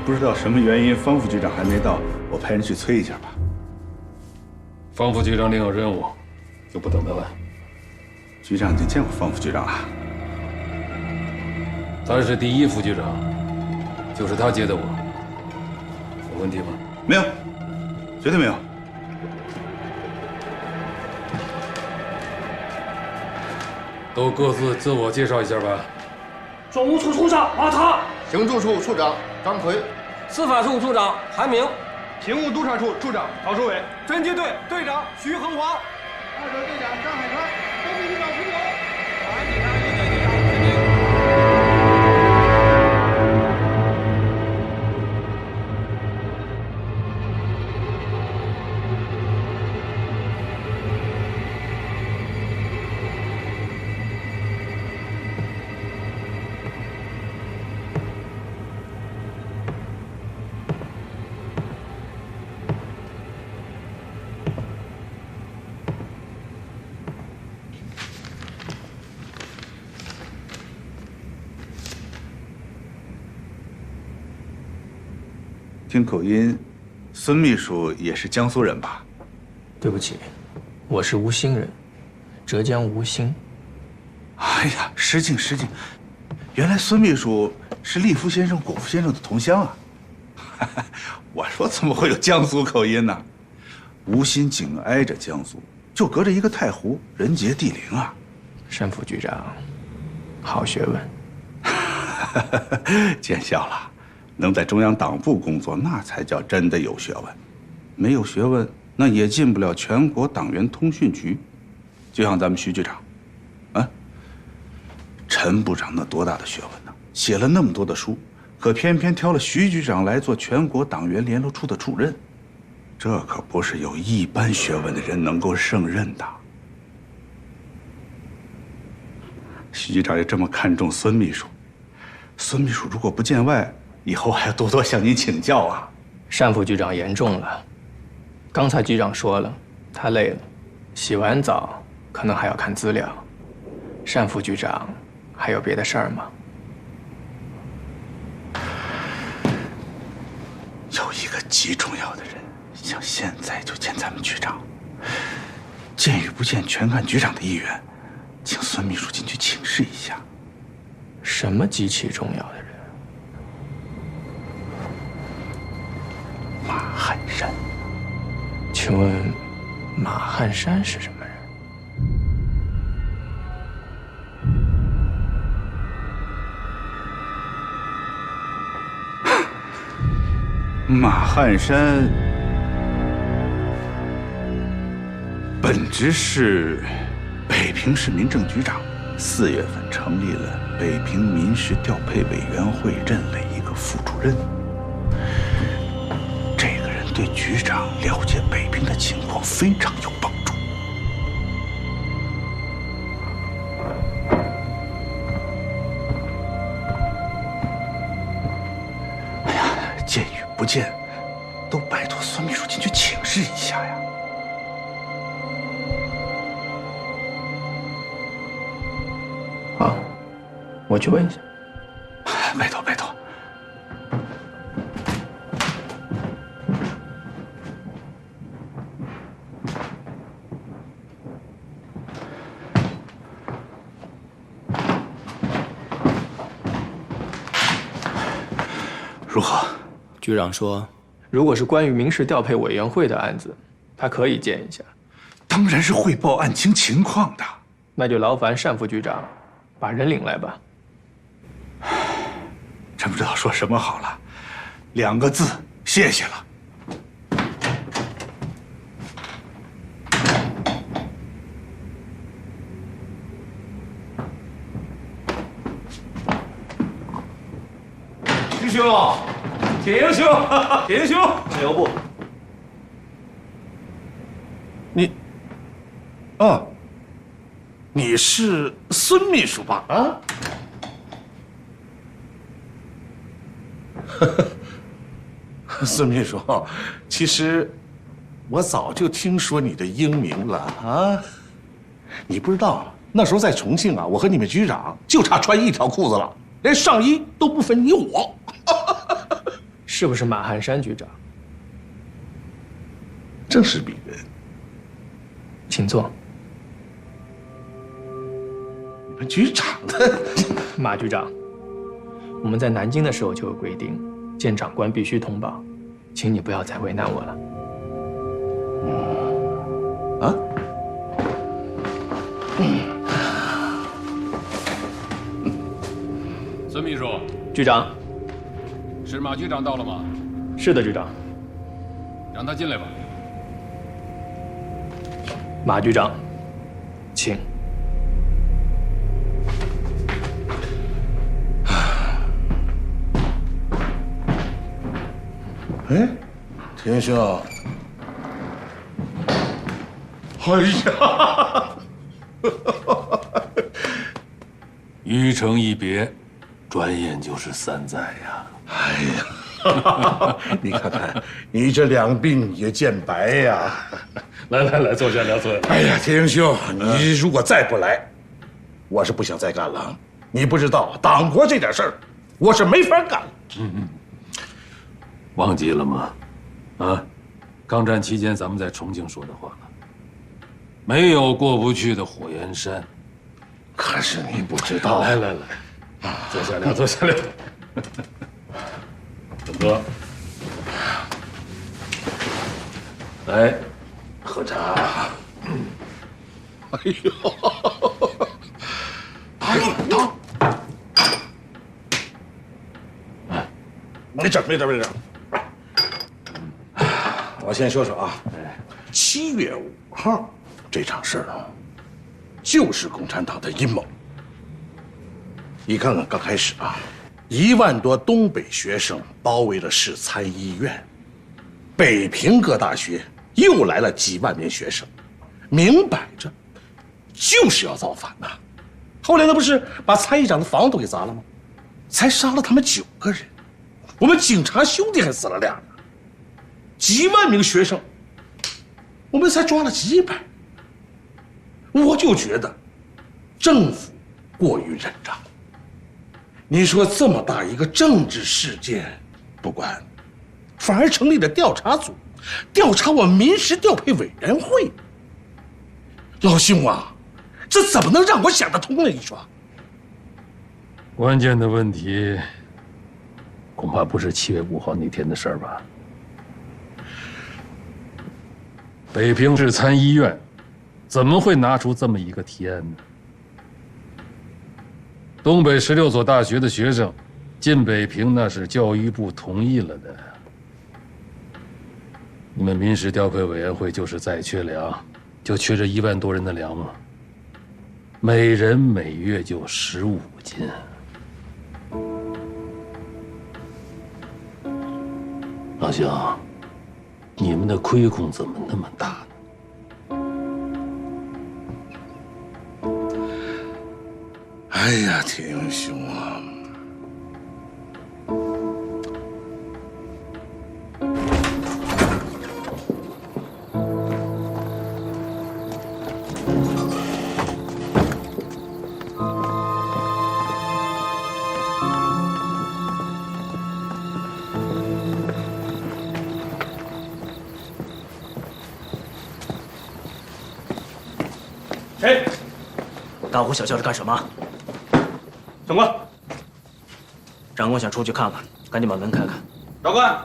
不知道什么原因，方副局长还没到，我派人去催一下吧。方副局长另有任务，就不等他了。局长已经见过方副局长了。他是第一副局长，就是他接的我。有问题吗？没有，绝对没有。都各自自我介绍一下吧。总务处处长马塔，行政处处长张奎，司法处处长韩明，勤务督察处处长陶书伟，侦缉队队长徐恒华，二队队长张海川，东北局长陈勇，保安警察一队队长陈静。听口音，孙秘书也是江苏人吧？对不起，我是吴兴人，浙江吴兴。哎呀，失敬失敬，原来孙秘书是立夫先生、果夫先生的同乡啊！我说怎么会有江苏口音呢？吴兴紧挨着江苏，就隔着一个太湖，人杰地灵啊！山副局长，好学问。见笑了。能在中央党部工作，那才叫真的有学问。没有学问，那也进不了全国党员通讯局。就像咱们徐局长，啊，陈部长那多大的学问呢？写了那么多的书，可偏偏挑了徐局长来做全国党员联络处的主任，这可不是有一般学问的人能够胜任的。徐局长也这么看重孙秘书，孙秘书如果不见外，以后还要多多向您请教啊。单副局长严重了，刚才局长说了，他累了，洗完澡可能还要看资料。单副局长还有别的事儿吗？有一个极重要的人，想现在就见咱们局长。见与不见全看局长的意愿，请孙秘书进去请示一下。什么极其重要的人？马汉山。请问马汉山是什么人？马汉山本职是北平市民政局长，4月份成立了北平民事调配委员会，任了一个副主任。这个人对局长了解北平的情况非常有帮助。哎呀，见与不见，都拜托孙秘书进去请示一下呀。好，我去问一下。拜托拜托。如何？局长说，如果是关于民事调配委员会的案子，他可以见一下。当然是汇报案情情况的。那就劳烦单副局长把人领来吧。真不知道说什么好了，2个字，谢谢了。师兄，铁英兄，铁英兄，留步。你是孙秘书吧？啊？孙秘书，其实我早就听说你的英名了啊！你不知道，那时候在重庆啊，我和你们局长就差穿一条裤子了，连上衣都不分你我。是不是马汉山局长？正是鄙人，请坐。你们局长的马局长，我们在南京的时候就有规定，见长官必须通报，请你不要再为难我了。孙秘书，局长，是马局长到了吗？是的，局长。让他进来吧。马局长，请。哎，田兄，哎呀，一城一别，转眼就是3载呀！哎呀，你看看，你这2鬓也见白呀！来，坐下聊，坐下。哎呀，田英兄，你如果再不来，我是不想再干了。你不知道，党国这点事儿，我是没法干了。忘记了吗？啊，抗战期间咱们在重庆说的话了，没有过不去的火焰山。可是你不知道。来，坐下聊，坐下聊。大哥，来，喝茶。哎呦，糖。没事。我先说说啊，7月5号这场事儿啊，就是共产党的阴谋。你看看刚开始啊，1万多东北学生包围了市参议院，北平各大学又来了几万名学生，明摆着就是要造反呐。后来那不是把参议长的房都给砸了吗？才杀了他们9个人，我们警察兄弟还死了2人，几万名学生，我们才抓了几百。我就觉得政府过于忍让。你说这么大一个政治事件不管，反而成立了调查组，调查我民事调配委员会。老兄啊，这怎么能让我想得通呢？你说？关键的问题恐怕不是7月5号那天的事儿吧？北平市参议院怎么会拿出这么一个提案呢？东北16所大学的学生进北平，那是教育部同意了的。你们民事调配委员会就是再缺粮，就缺这1万多人的粮吗？每人每月就15斤。老乡，你们的亏空怎么那么大呢？哎呀，铁英雄啊！哎，大呼小叫是干什么？长官，长官想出去看看，赶紧把门开开。长官，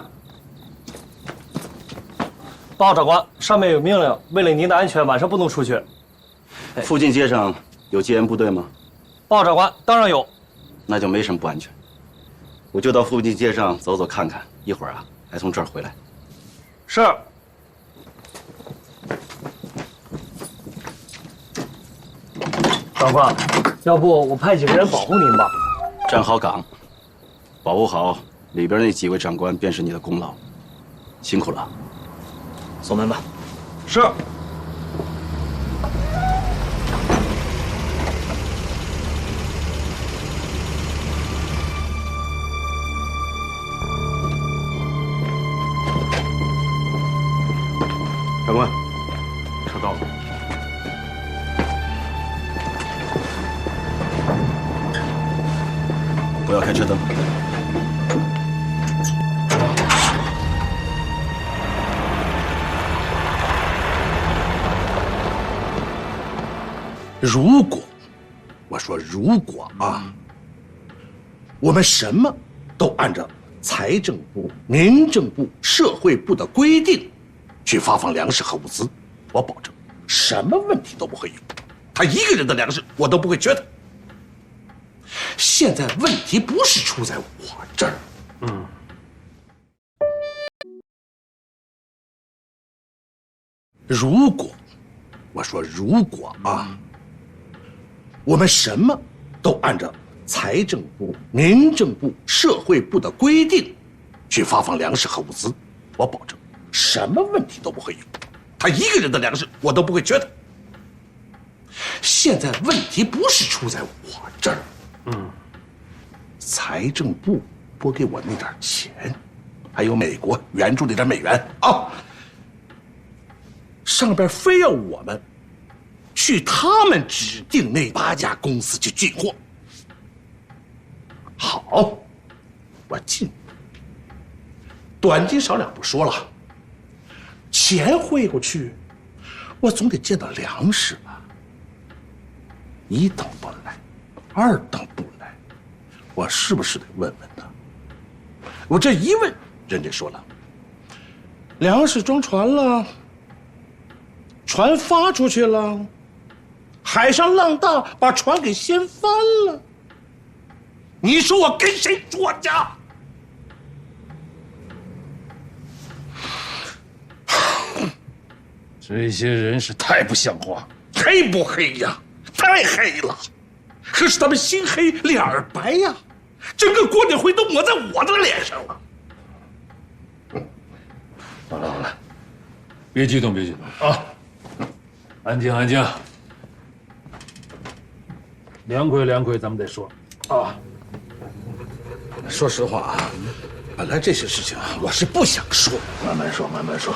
报长官，上面有命令，为了您的安全，晚上不能出去。附近街上有戒严部队吗？报长官，当然有。那就没什么不安全。我就到附近街上走走看看，一会儿啊还从这儿回来。是。长官，要不我派几个人保护您吧？站好岗，保护好里边那几位长官，便是你的功劳。辛苦了。锁门吧。是。长官，车到了。不要开车灯。如果，我说如果啊，我们什么都按照财政部、民政部、社会部的规定去发放粮食和物资，我保证什么问题都不会有。他一个人的粮食我都不会缺的。现在问题不是出在我这儿，如果，我说如果啊，我们什么都按照财政部、民政部、社会部的规定去发放粮食和物资，我保证什么问题都不会有。他一个人的粮食我都不会缺的。现在问题不是出在我这儿，财政部拨给我那点钱，还有美国援助那点美元啊，上边非要我们去他们指定那8家公司去进货。好，我进，短斤少两不说了，钱汇过去，我总得见到粮食吧。1等不来，2等不来，我是不是得问问呢？我这一问，人家说了，粮食装船了，船发出去了，海上浪大把船给掀翻了。你说我跟谁作家？这些人是太不像话，黑不黑呀？太黑了！可是他们心黑脸儿白呀，整个国联会都抹在我的脸上了。好了好了，别激动别激动啊，安静安静。凉快凉快，咱们再说啊。说实话啊，本来这些事情我是不想说。慢慢说，慢慢说。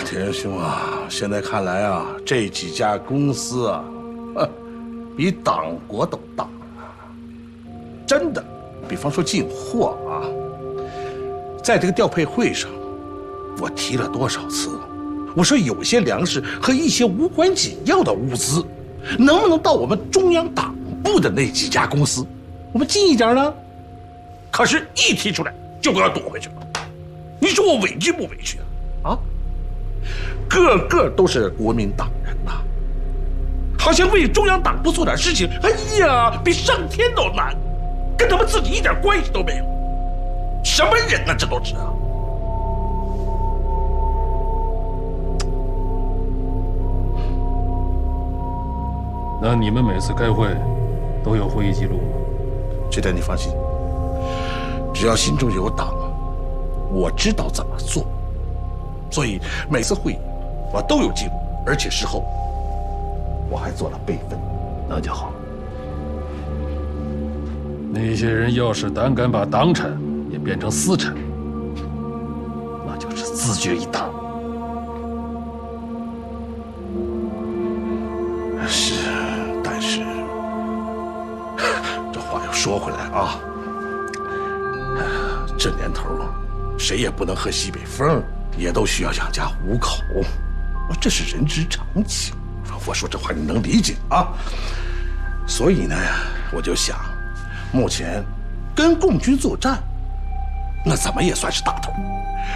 铁人兄啊，现在看来啊，这几家公司啊，比党国都大，真的。比方说进货啊，在这个调配会上，我提了多少次？我说有些粮食和一些无关紧要的物资，能不能到我们中央党部的那几家公司，我们近一点呢？可是，一提出来就给我躲回去了。你说我委屈不委屈啊？啊？个个都是国民党人呐，好像为中央党部做点事情，哎呀，比上天都难，跟他们自己一点关系都没有。什么人呢？这都是啊！那你们每次开会都有会议记录吗？这点你放心，只要心中有党，我知道怎么做，所以每次会议我都有记录，而且事后我还做了备份。那就好。那些人要是胆敢把党产也变成私产，那就是自绝一党。是，但是这话又说回来啊，这年头谁也不能喝西北风，也都需要养家糊口，这是人之常情。我说这话你能理解啊？所以呢，我就想，目前跟共军作战，那怎么也算是大头，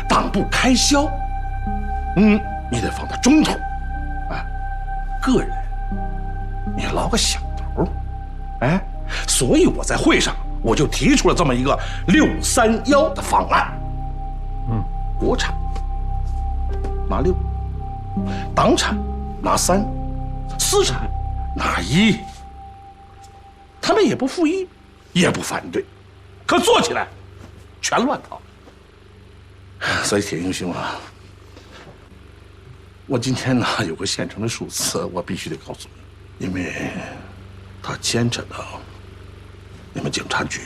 党部开销，你得放到中头，个人你捞个小头，所以我在会上我就提出了这么一个631的方案，国产拿6，党产拿3，私产拿1。他们也不附议，也不反对，可做起来全乱套。所以铁英兄啊，我今天呢有个现成的数字，我必须得告诉你，因为他牵扯到你们警察局。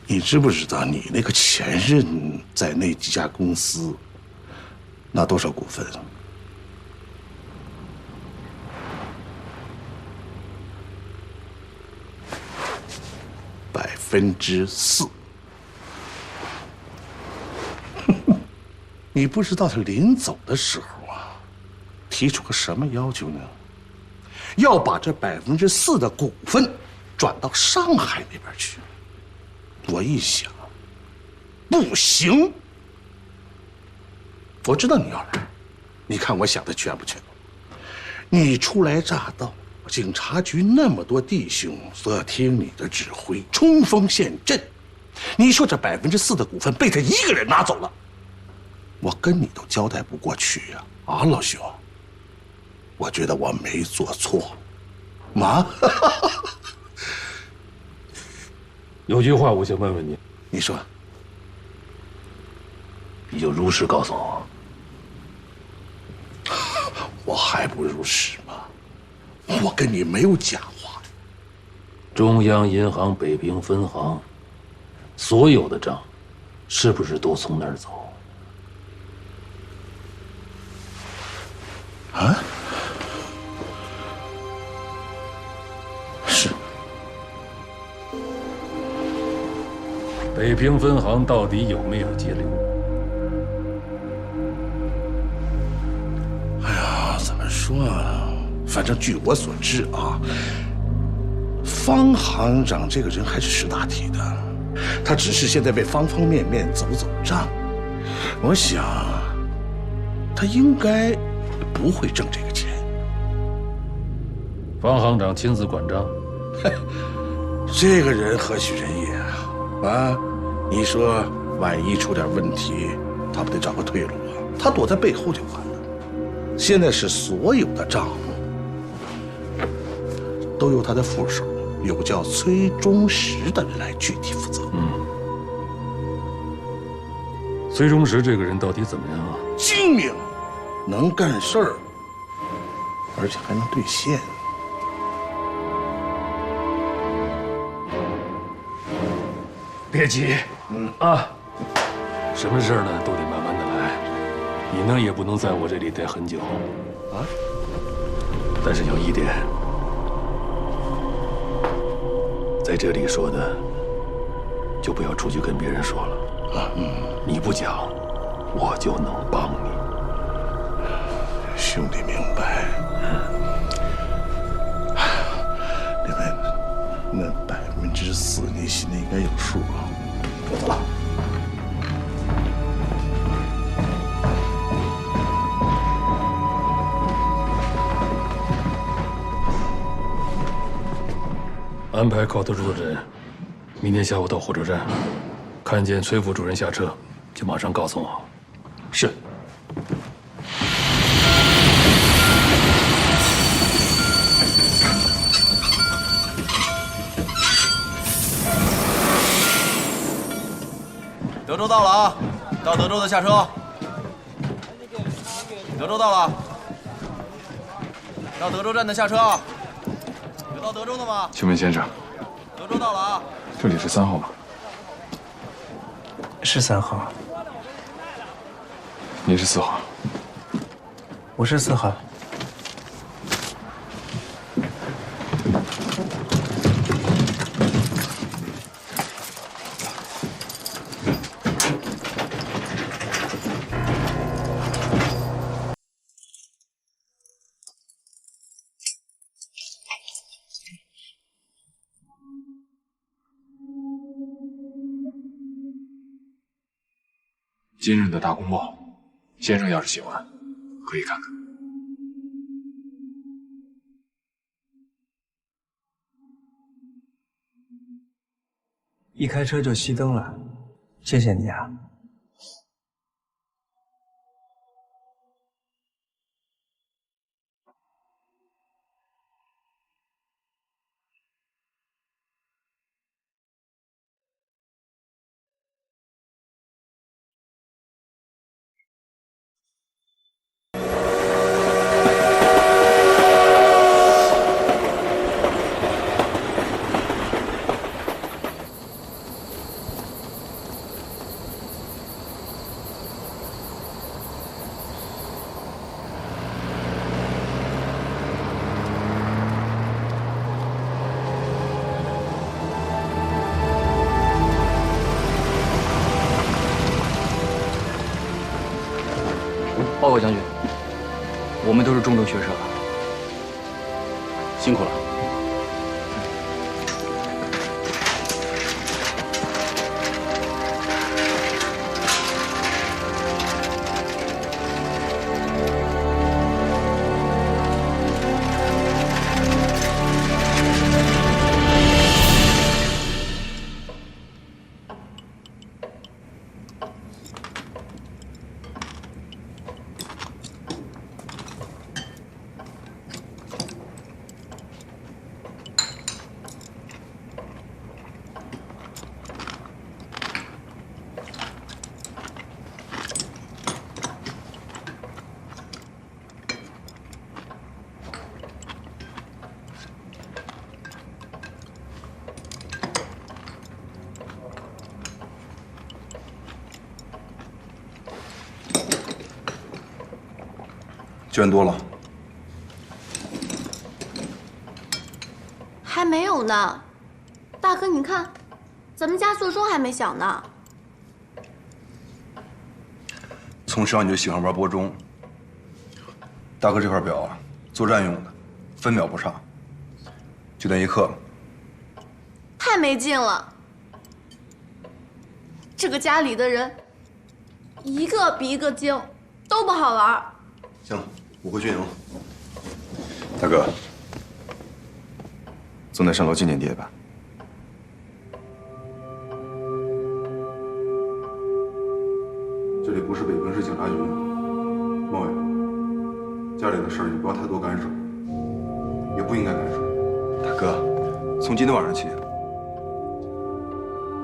你知不知道你那个前任在那几家公司拿多少股份？4%。你不知道他临走的时候啊，提出个什么要求呢？要把这4%的股份转到上海那边去。我一想，不行。我知道你要来，你看我想的全不全？你初来乍到，警察局那么多弟兄都要听你的指挥，冲锋陷阵。你说这4%的股份被他一个人拿走了，我跟你都交代不过去呀！啊，老兄，我觉得我没做错，有句话我想问问你，你说，你就如实告诉我。我还不如实吗？我跟你没有假话。中央银行北平分行所有的账，是不是都从那儿走？啊？是。北平分行到底有没有节流？哎呀，怎么说啊？反正据我所知啊，方行长这个人还是识大体的，他只是现在为方方面面走走账。我想，他应该不会挣这个钱。方行长亲自管账，这个人何许人也啊？你说万一出点问题，他不得找个退路啊？他躲在背后就完了。现在是所有的账都由他的副手有叫崔忠实的人来具体负责。崔忠实这个人到底怎么样啊？精明，能干事儿，而且还能兑现。别急，什么事儿呢都得慢慢的来。你呢也不能在我这里待很久啊。但是有一点，在这里说的，就不要出去跟别人说了啊。你不讲，我就能帮你。兄弟明白。另外，那4%你心里应该有数啊。我走了。安排考特助的人，明天下午到火车站，看见崔副主任下车，就马上告诉我。是。德州到了啊，到德州的下车。德州到了，到德州站的下车。有到德州的吗？请问先生，德州到了啊。这里是3号吗？是3号。您是4号。我是4号。今日的大公报，先生要是喜欢，可以看看。一开车就熄灯了，谢谢你啊。报告将军，我们都是中等学社，辛苦了。卷多了，还没有呢。大哥，你看，咱们家座钟还没响呢。从小你就喜欢玩拨钟。大哥这块表啊，作战用的，分秒不差，就等1刻了。太没劲了。这个家里的人，一个比一个精，都不好玩。行了，我回军营了。大哥，总得上楼见见爹吧？这里不是北平市警察局，孟伟，家里的事儿你不要太多干涉，也不应该干涉。大哥，从今天晚上起，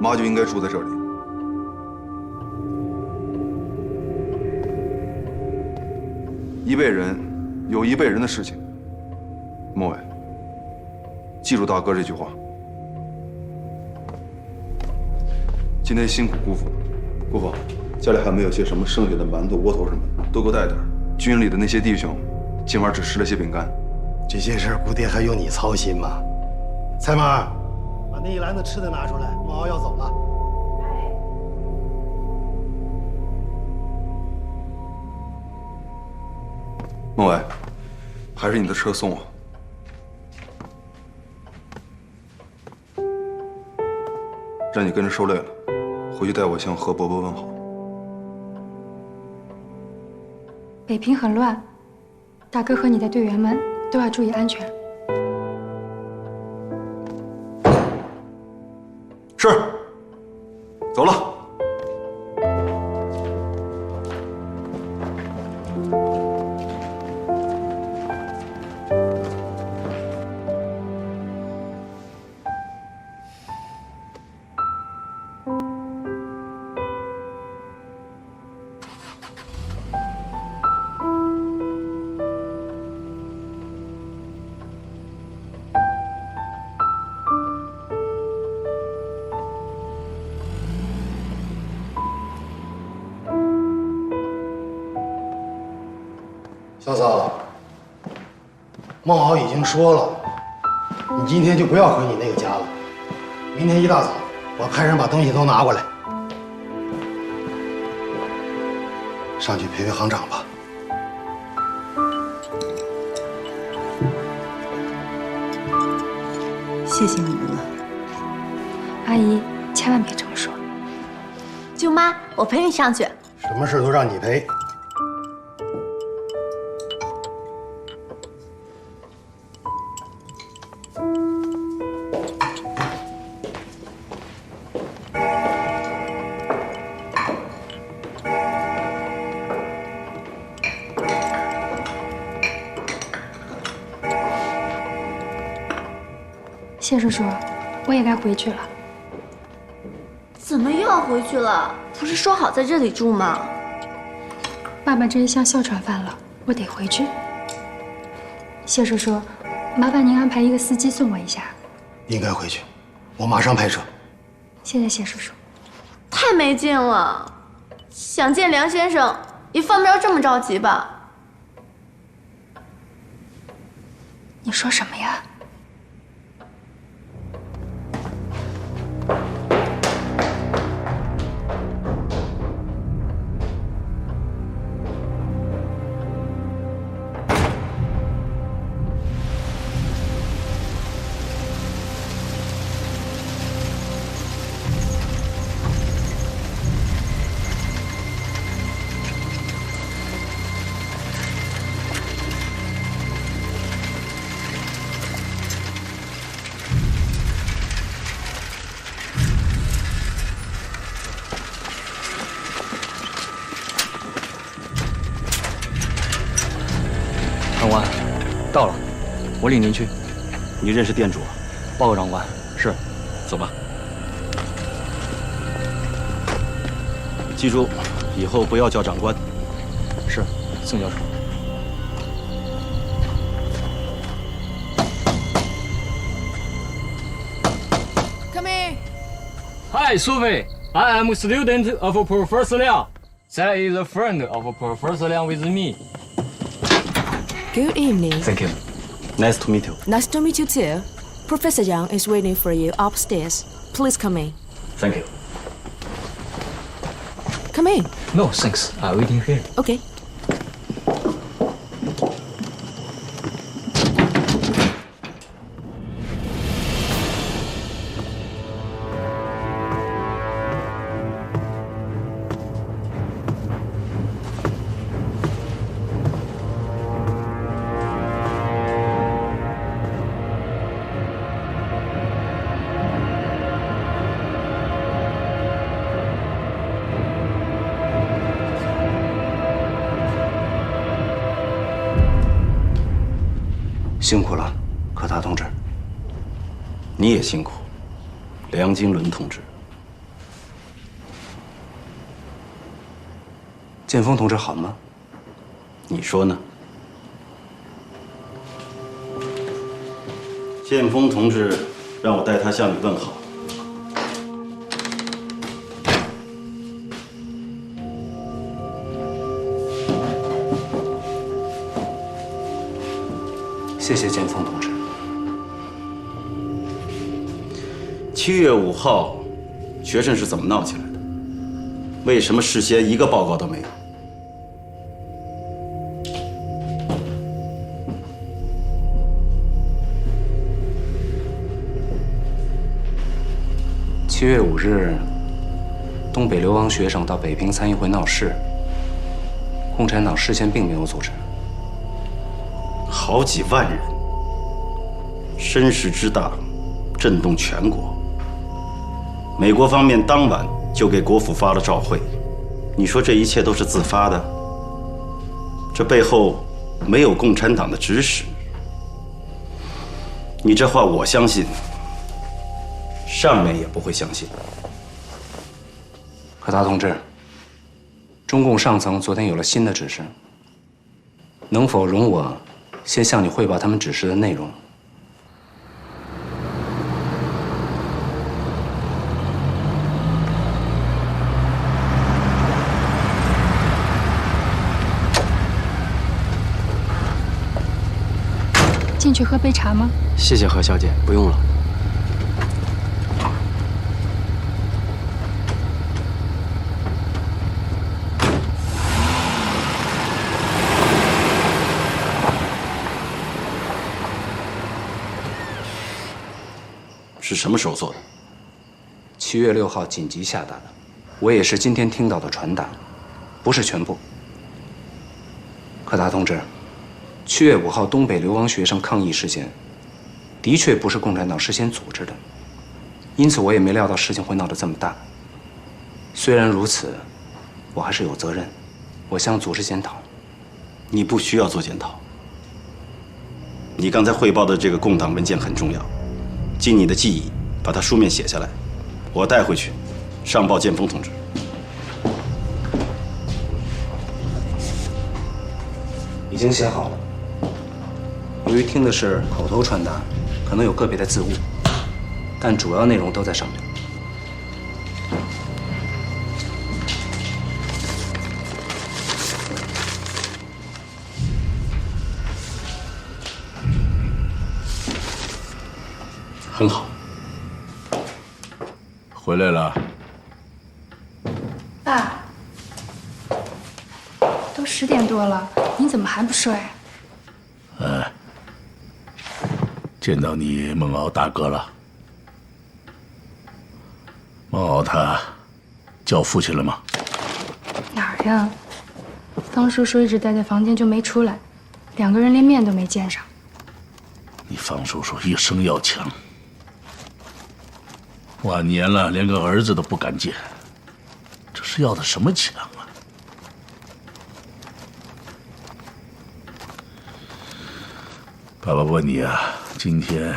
妈就应该住在这里。一辈人有一辈人的事情。孟伟，记住大哥这句话。今天辛苦姑父了，姑父，家里还没有些什么剩下的馒头、窝头什么的，都给我带点。军营里的那些弟兄，今晚只吃了些饼干。这些事儿，姑爹还用你操心吗？蔡妈，把那一篮子吃的拿出来，孟敖要走了。孟伟，还是你的车送我。让你跟着受累了，回去带我向何伯伯问好。北平很乱，大哥和你的队员们都要注意安全。是，走了。嫂嫂，孟敖已经说了，你今天就不要回你那个家了。明天一大早，我派人把东西都拿过来。上去陪陪行长吧。谢谢你们了，阿姨，千万别这么说。舅妈，我陪你上去。什么事都让你陪。谢叔叔，我也该回去了。怎么又要回去了？不是说好在这里住吗？爸爸这一项哮喘犯了，我得回去。谢叔叔，麻烦您安排一个司机送我一下。应该回去，我马上派车。谢谢谢叔叔。太没劲了，想见梁先生也犯不着这么着急吧？你说什么呀？长官，到了，我领您去。你认识店主？报告长官，是。走吧。记住，以后不要叫长官。是，宋教授。Come in. Hi, Sophie. I am a student of Professor Liang. There is a friend of Professor Liang with me. Good evening. Thank you. Nice to meet you. Nice to meet you too. Professor Yang is waiting for you upstairs. Please come in. Thank you. Come in. No, thanks. I'm waiting here. Okay. 辛苦了，可达同志。你也辛苦，梁经纶同志。建峰同志好吗？你说呢？建峰同志让我代他向你问好。谢谢建峰同志。 7月5号，学生是怎么闹起来的？为什么事先一个报告都没有？7月5日，东北流亡学生到北平参议会闹事，共产党事先并没有组织。好几万人，声势之大，震动全国。 美国方面当晚就给国府发了照会，你说这一切都是自发的？这背后没有共产党的指使？你这话我相信，上面也不会相信。可达同志，中共上层昨天有了新的指示，能否容我先向你汇报他们指示的内容？ 进去喝杯茶吗？谢谢何小姐，不用了。是什么时候做的？7月6号紧急下达的，我也是今天听到的传达，不是全部。柯达同志。 7月5号东北流亡学生抗议事件，的确不是共产党事先组织的，因此我也没料到事情会闹得这么大。虽然如此，我还是有责任，我向组织检讨。你不需要做检讨。你刚才汇报的这个共党文件很重要，尽你的记忆把它书面写下来，我带回去，上报建峰同志。 已经写好了。由于听的是口头传达，可能有个别的字误，但主要内容都在上面。很好。回来了。爸，都10点多了，你怎么还不睡？见到你孟敖大哥了。孟敖他叫父亲了吗？哪儿呀？方叔叔一直待在房间就没出来，2个人连面都没见上。你方叔叔一生要强，晚年了连个儿子都不敢见，这是要的什么强啊？爸爸问你啊，今天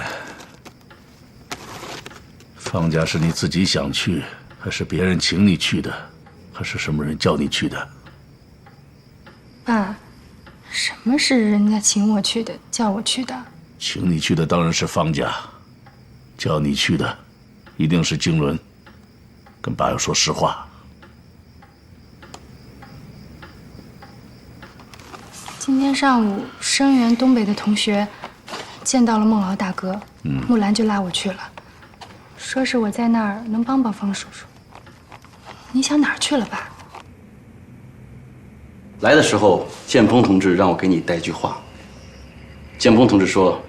方家是你自己想去，还是别人请你去的，还是什么人叫你去的？爸，什么是人家请我去的，叫我去的？请你去的当然是方家，叫你去的一定是经纶。跟爸要说实话。今天上午，声援东北的同学见到了孟敖大哥，木兰就拉我去了，说是我在那儿能帮帮方叔叔。你想哪儿去了，爸？来的时候，建峰同志让我给你带句话。建峰同志说，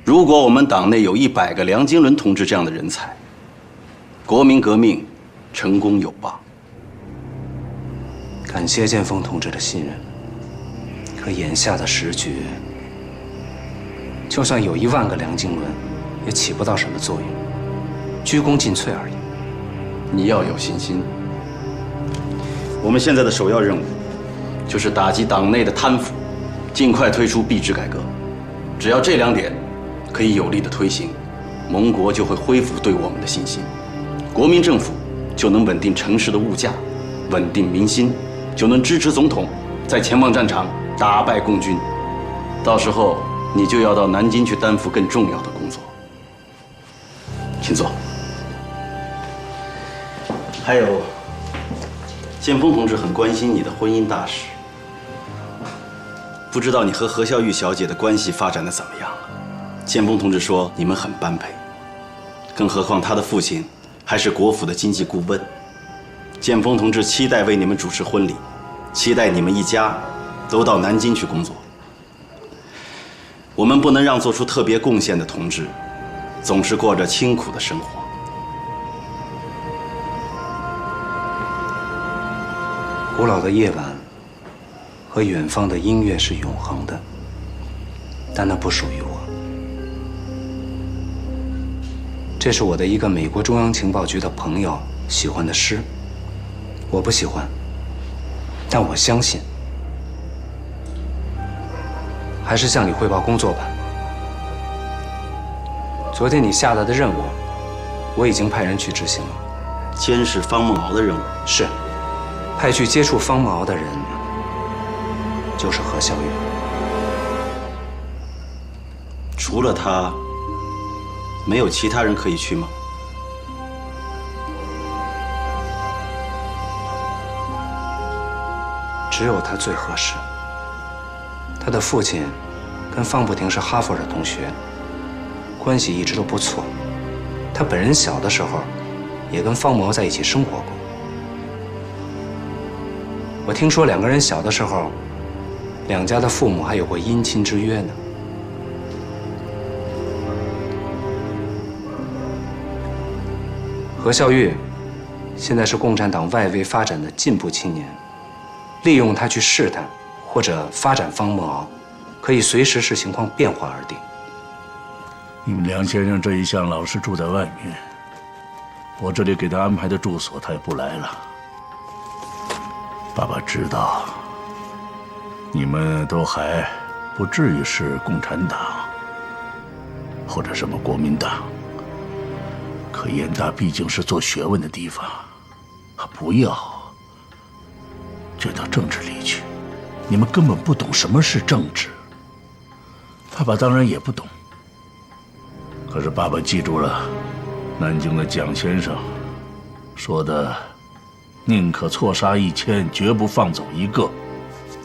如果我们党内有100个梁经纶同志这样的人才，国民革命成功有望。感谢建峰同志的信任。可眼下的时局，就算有1万个梁经纶，也起不到什么作用，鞠躬尽瘁而已。你要有信心。我们现在的首要任务，就是打击党内的贪腐，尽快推出币制改革。只要这2点可以有力的推行，盟国就会恢复对我们的信心，国民政府就能稳定城市的物价，稳定民心，就能支持总统在前往战场打败共军。到时候你就要到南京去担负更重要的工作。请坐。还有，建峰同志很关心你的婚姻大事，不知道你和何孝玉小姐的关系发展的怎么样了？建峰同志说你们很般配，更何况他的父亲还是国府的经济顾问。建峰同志期待为你们主持婚礼，期待你们一家都到南京去工作。我们不能让做出特别贡献的同志总是过着清苦的生活。古老的夜晚和远方的音乐是永恒的，但那不属于我。这是我的一个美国中央情报局的朋友喜欢的诗，我不喜欢，但我相信。还是向你汇报工作吧。昨天你下达的任务，我已经派人去执行了。监视方梦敖的任务是，派去接触方梦敖的人就是何孝玉。除了他，没有其他人可以去吗？只有他最合适。他的父亲跟方不停是哈佛的同学，关系一直都不错。他本人小的时候也跟方某在一起生活过。我听说两个人小的时候，两家的父母还有过姻亲之约呢。何孝玉现在是共产党外围发展的进步青年，利用他去试探或者发展方梦敖，可以随时视情况变化而定。你们梁先生这一向老是住在外面，我这里给他安排的住所他也不来了。爸爸知道，你们都还不至于是共产党或者什么国民党，可燕大毕竟是做学问的地方，不要卷到政治里去。你们根本不懂什么是政治，爸爸当然也不懂。可是爸爸记住了南京的蒋先生说的，宁可错杀1000，绝不放走一个。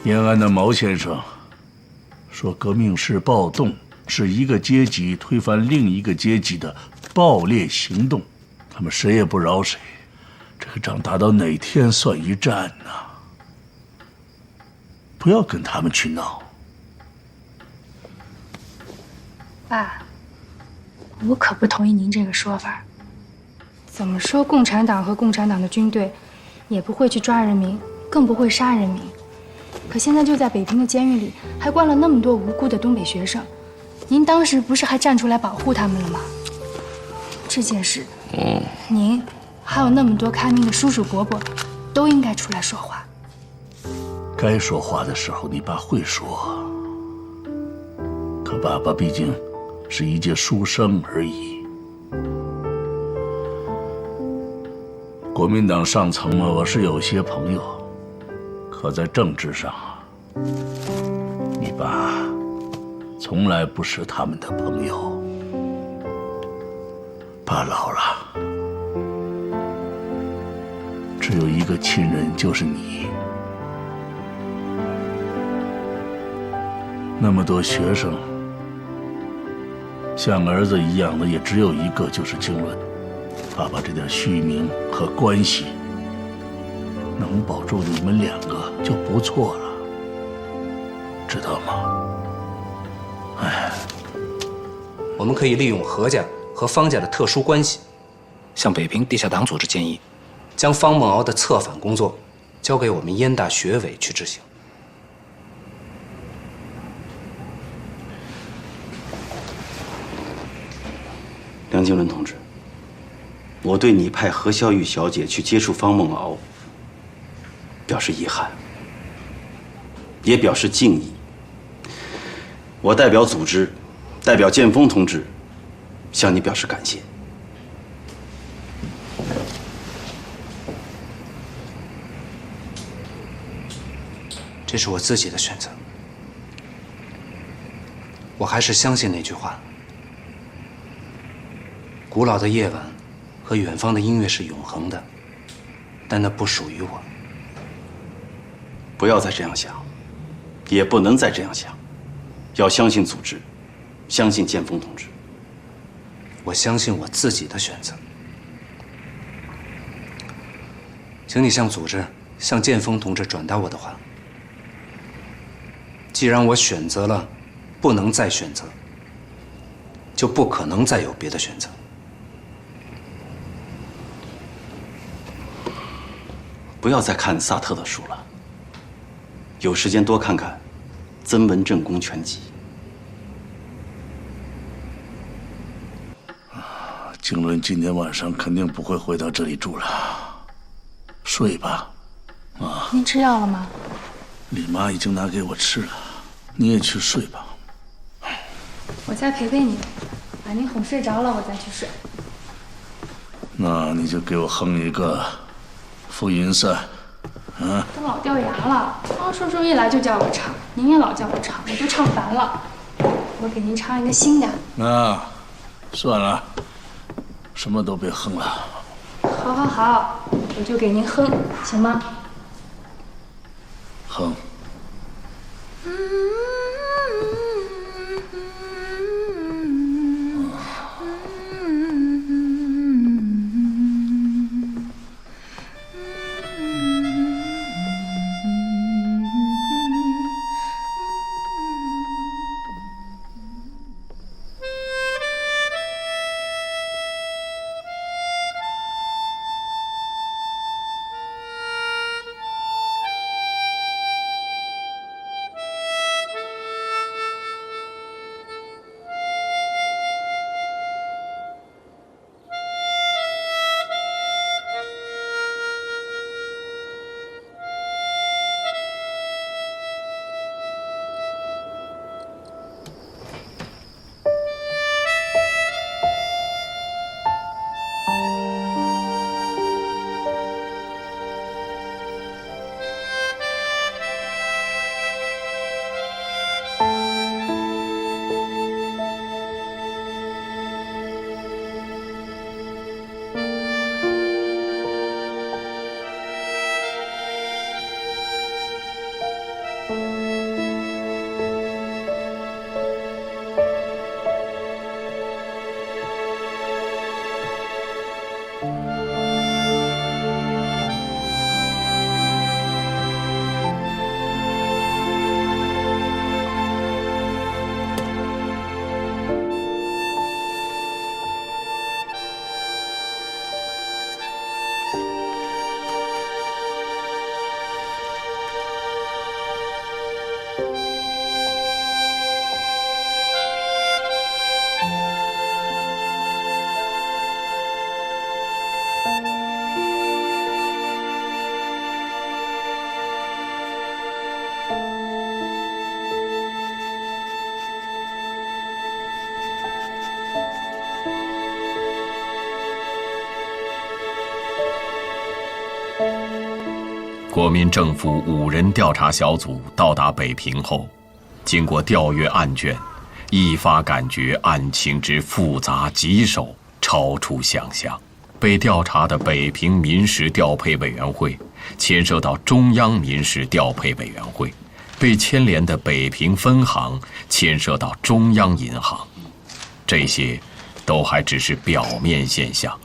延安的毛先生说，革命是暴动，是一个阶级推翻另一个阶级的暴烈行动，他们谁也不饶谁。这个仗打到哪天算一战呢？不要跟他们去闹。爸，我可不同意您这个说法。怎么说，共产党和共产党的军队也不会去抓人民，更不会杀人民。可现在就在北平的监狱里，还关了那么多无辜的东北学生，您当时不是还站出来保护他们了吗？这件事，您还有那么多开明的叔叔伯伯，都应该出来说话。该说话的时候，你爸会说。可爸爸毕竟是一介书生而已。国民党上层嘛，我是有些朋友，可在政治上，你爸从来不是他们的朋友。爸老了，只有一个亲人，就是你。那么多学生，像儿子一样的也只有一个，就是经纶。爸爸这点虚名和关系，能保住你们2个就不错了，知道吗？哎，我们可以利用何家和方家的特殊关系，向北平地下党组织建议，将方梦敖的策反工作交给我们燕大学委去执行。梁经纶同志，我对你派何孝玉小姐去接触方梦敖表示遗憾，也表示敬意。我代表组织，代表建峰同志，向你表示感谢。这是我自己的选择。我还是相信那句话：古老的夜晚和远方的音乐是永恒的，但那不属于我。不要再这样想，也不能再这样想，要相信组织，相信剑锋同志。我相信我自己的选择。请你向组织、向剑锋同志转达我的话。既然我选择了不能再选择，就不可能再有别的选择。不要再看萨特的书了，有时间多看看《曾文正公全集》。经纶今天晚上肯定不会回到这里住了，睡吧。啊，您吃药了吗？李妈已经拿给我吃了，你也去睡吧。我再陪陪你，把您哄睡着了，我再去睡。那你就给我哼一个《浮云散》，啊！都老掉牙了，汪叔叔一来就叫我唱，您也老叫我唱，我都唱烦了。我给您唱一个新的。啊，算了，什么都别哼了。好，好，好，我就给您哼，行吗？哼。国民政府5人调查小组到达北平后，经过调阅案卷，一发感觉案情之复杂棘手，超出想象。被调查的北平民事调配委员会牵涉到中央民事调配委员会，被牵连的北平分行牵涉到中央银行，这些都还只是表面现象。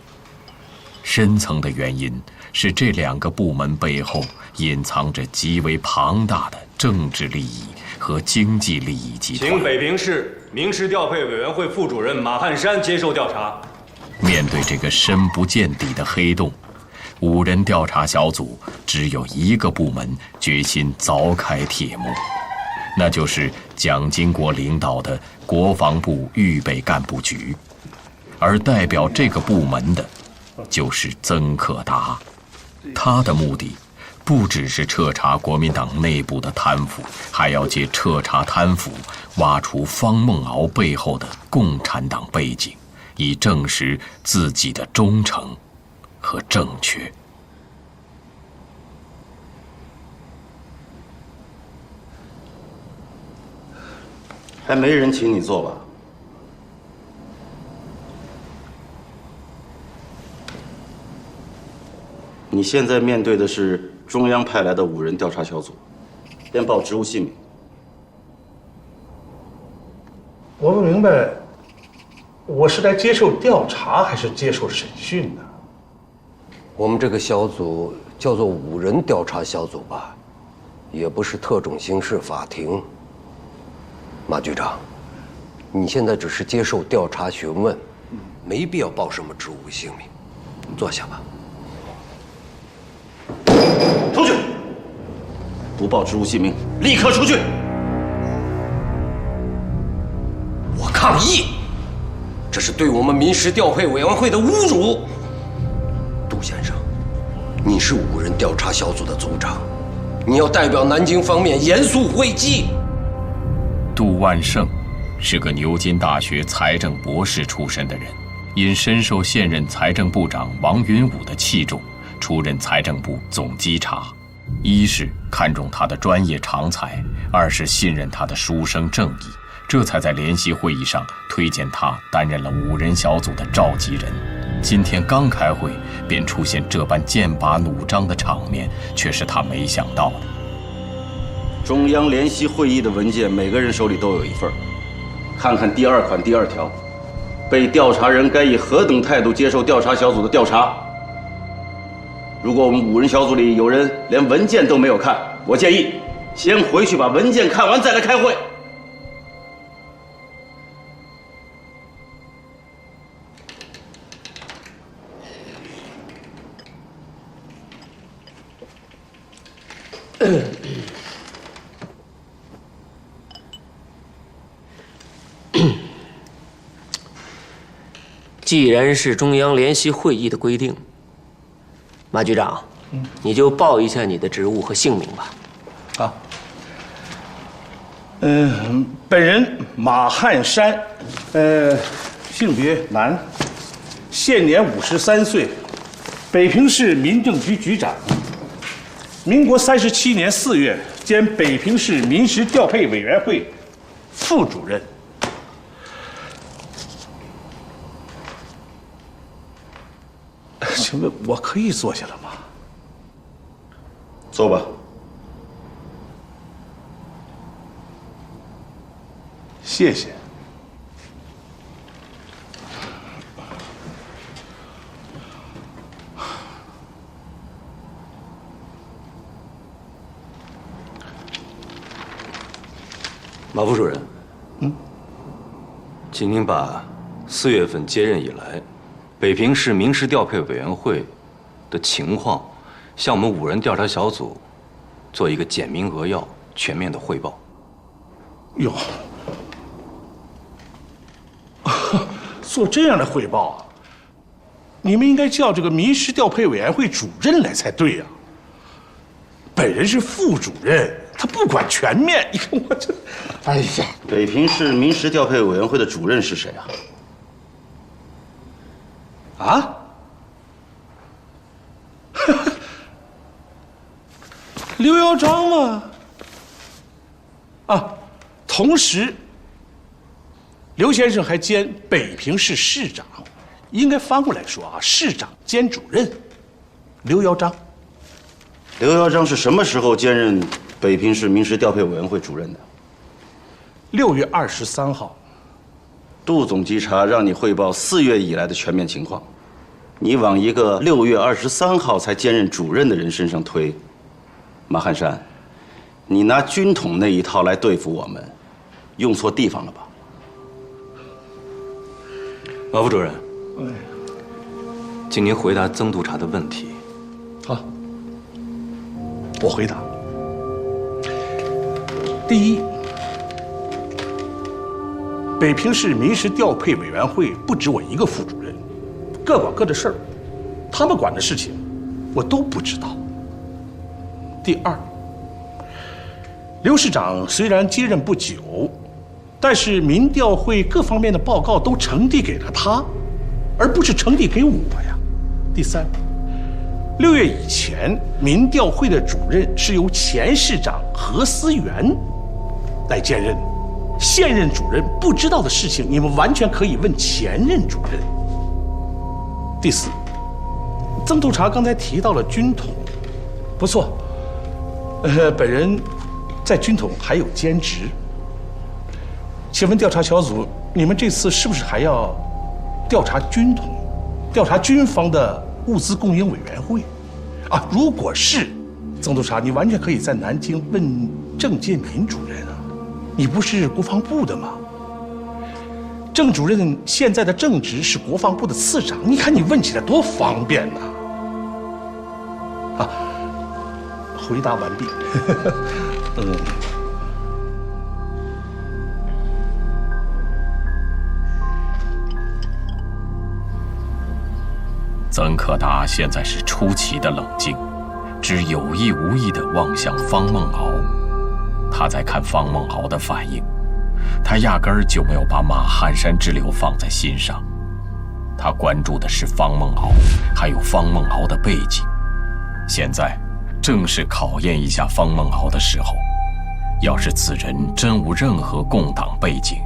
深层的原因是这2个部门背后隐藏着极为庞大的政治利益和经济利益集团。请北平市民事调配委员会副主任马汉山接受调查。面对这个深不见底的黑洞，5人调查小组只有一个部门决心凿开铁幕，那就是蒋经国领导的国防部预备干部局，而代表这个部门的就是曾可达。他的目的不只是彻查国民党内部的贪腐，还要借彻查贪腐挖出方孟敖背后的共产党背景，以证实自己的忠诚和正确。还没人请你坐吧？你现在面对的是中央派来的5人调查小组，先报职务姓名。我不明白，我是来接受调查还是接受审讯呢？我们这个小组叫做5人调查小组吧，也不是特种刑事法庭。马局长，你现在只是接受调查询问，没必要报什么职务姓名。坐下吧。出去！不报职务姓名，立刻出去！我抗议！这是对我们民事调配委员会的侮辱。杜先生，你是5人调查小组的组长，你要代表南京方面严肃会稽。杜万胜是个牛津大学财政博士出身的人，因深受现任财政部长王云武的器重，出任财政部总稽查。一是看重他的专业长才，二是信任他的书生正义，这才在联席会议上推荐他担任了5人小组的召集人。今天刚开会便出现这般剑拔弩张的场面，却是他没想到的。中央联席会议的文件，每个人手里都有一份。看看第2款第2条，被调查人该以何等态度接受调查小组的调查。如果我们5人小组里有人连文件都没有看，我建议先回去把文件看完再来开会。既然是中央联席会议的规定，马局长，你就报一下你的职务和姓名吧。啊，本人马汉山，性别男，现年53岁，北平市民政局局长。民国37年4月兼北平市民事调配委员会副主任。请问我可以坐下了吗？坐吧。谢谢。马副主任，请您把4月份接任以来北平市民事调配委员会的情况，向我们5人调查小组做一个简明扼要、全面的汇报。哟，做这样的汇报啊，你们应该叫这个民事调配委员会主任来才对呀。本人是副主任，他不管全面。你看我这，哎呀，北平市民事调配委员会的主任是谁啊？啊？刘耀章吗？啊，同时，刘先生还兼北平市市长，应该翻过来说啊，市长兼主任。刘耀章。刘耀章是什么时候兼任北平市民事调配委员会主任的？6月23号。杜总稽查让你汇报4月以来的全面情况，你往一个6月23号才兼任主任的人身上推，马汉山，你拿军统那一套来对付我们，用错地方了吧？马副主任，请您回答曾督察的问题。好，我回答。第一，北平市民事调配委员会不止我一个副主任，各管各的事儿，他们管的事情我都不知道。第二，刘市长虽然接任不久，但是民调会各方面的报告都呈递给了他，而不是呈递给我呀。第三，6月以前，民调会的主任是由前市长何思源来兼任，现任主任不知道的事情，你们完全可以问前任主任。第四，曾督察刚才提到了军统，不错，本人在军统还有兼职。请问调查小组，你们这次是不是还要调查军统，调查军方的物资供应委员会？啊，如果是，曾督察，你完全可以在南京问郑建民主任啊，你不是国防部的吗？郑主任现在的正职是国防部的次长，你看你问起来多方便呐！啊，回答完毕。曾可达现在是出奇的冷静，只有意无意地望向方梦敖。他在看方梦敖的反应，他压根儿就没有把马汉山之流放在心上。他关注的是方梦敖，还有方梦敖的背景。现在正是考验一下方梦敖的时候。要是此人真无任何共党背景，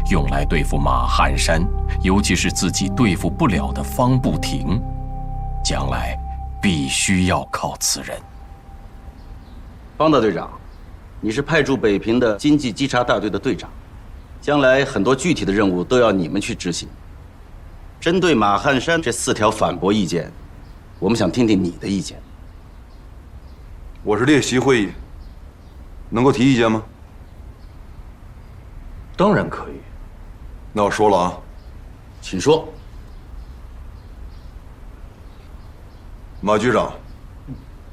用来对付马汉山，尤其是自己对付不了的方不停，将来必须要靠此人。方大队长，你是派驻北平的经济稽查大队的队长，将来很多具体的任务都要你们去执行。针对马汉山这4条反驳意见，我们想听听你的意见。我是列席会议，能够提意见吗？当然可以。那我说了啊，请说。马局长，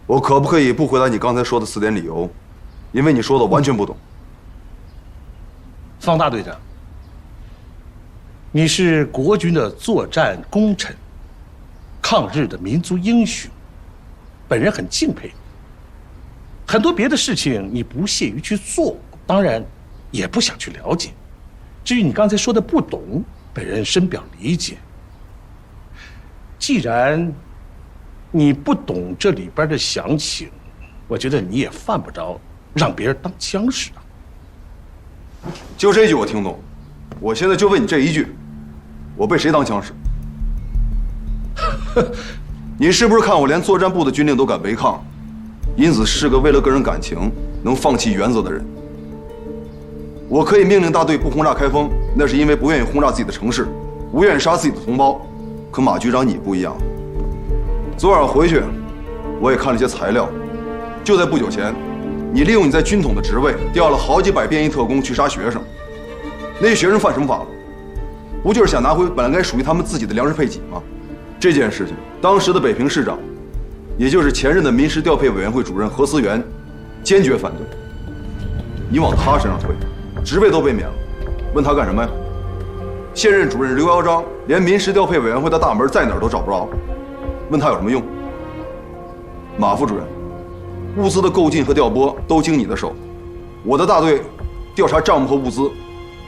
我可不可以不回答你刚才说的4点理由？因为你说的完全不懂。方大队长，你是国军的作战功臣，抗日的民族英雄，本人很敬佩。很多别的事情你不屑于去做，当然也不想去了解。至于你刚才说的不懂，本人深表理解。既然你不懂这里边的详情，我觉得你也犯不着让别人当枪使啊。就这句我听懂，我现在就问你这一句，我被谁当枪使？你是不是看我连作战部的军令都敢违抗，因此是个为了个人感情能放弃原则的人？我可以命令大队不轰炸开封，那是因为不愿意轰炸自己的城市，不愿意杀自己的同胞。可马局长你不一样。昨晚回去，我也看了一些材料，就在不久前，你利用你在军统的职位，调了好几百便衣特工去杀学生。那些学生犯什么法了？不就是想拿回本来该属于他们自己的粮食配给吗？这件事情，当时的北平市长，也就是前任的民事调配委员会主任何思源，坚决反对。你往他身上推，职位都被免了，问他干什么呀？现任主任刘尧章连民事调配委员会的大门在哪儿都找不着，问他有什么用？马副主任，物资的购进和调拨都经你的手，我的大队调查账目和物资，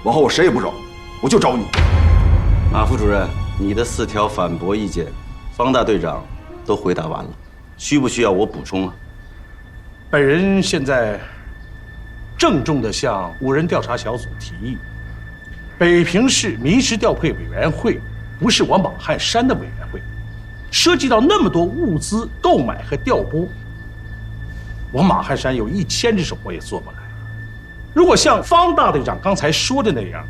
往后我谁也不找，我就找你。马副主任，你的4条反驳意见，方大队长都回答完了，需不需要我补充啊？本人现在郑重地向5人调查小组提议，北平市民事调配委员会不是我马汉山的委员会，涉及到那么多物资购买和调拨，我马汉山有1000只手我也做不来。如果像方大队长刚才说的那样，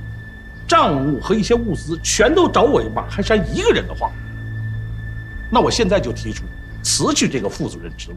账目和一些物资全都找我马汉山一个人的话，那我现在就提出辞去这个副主任职务。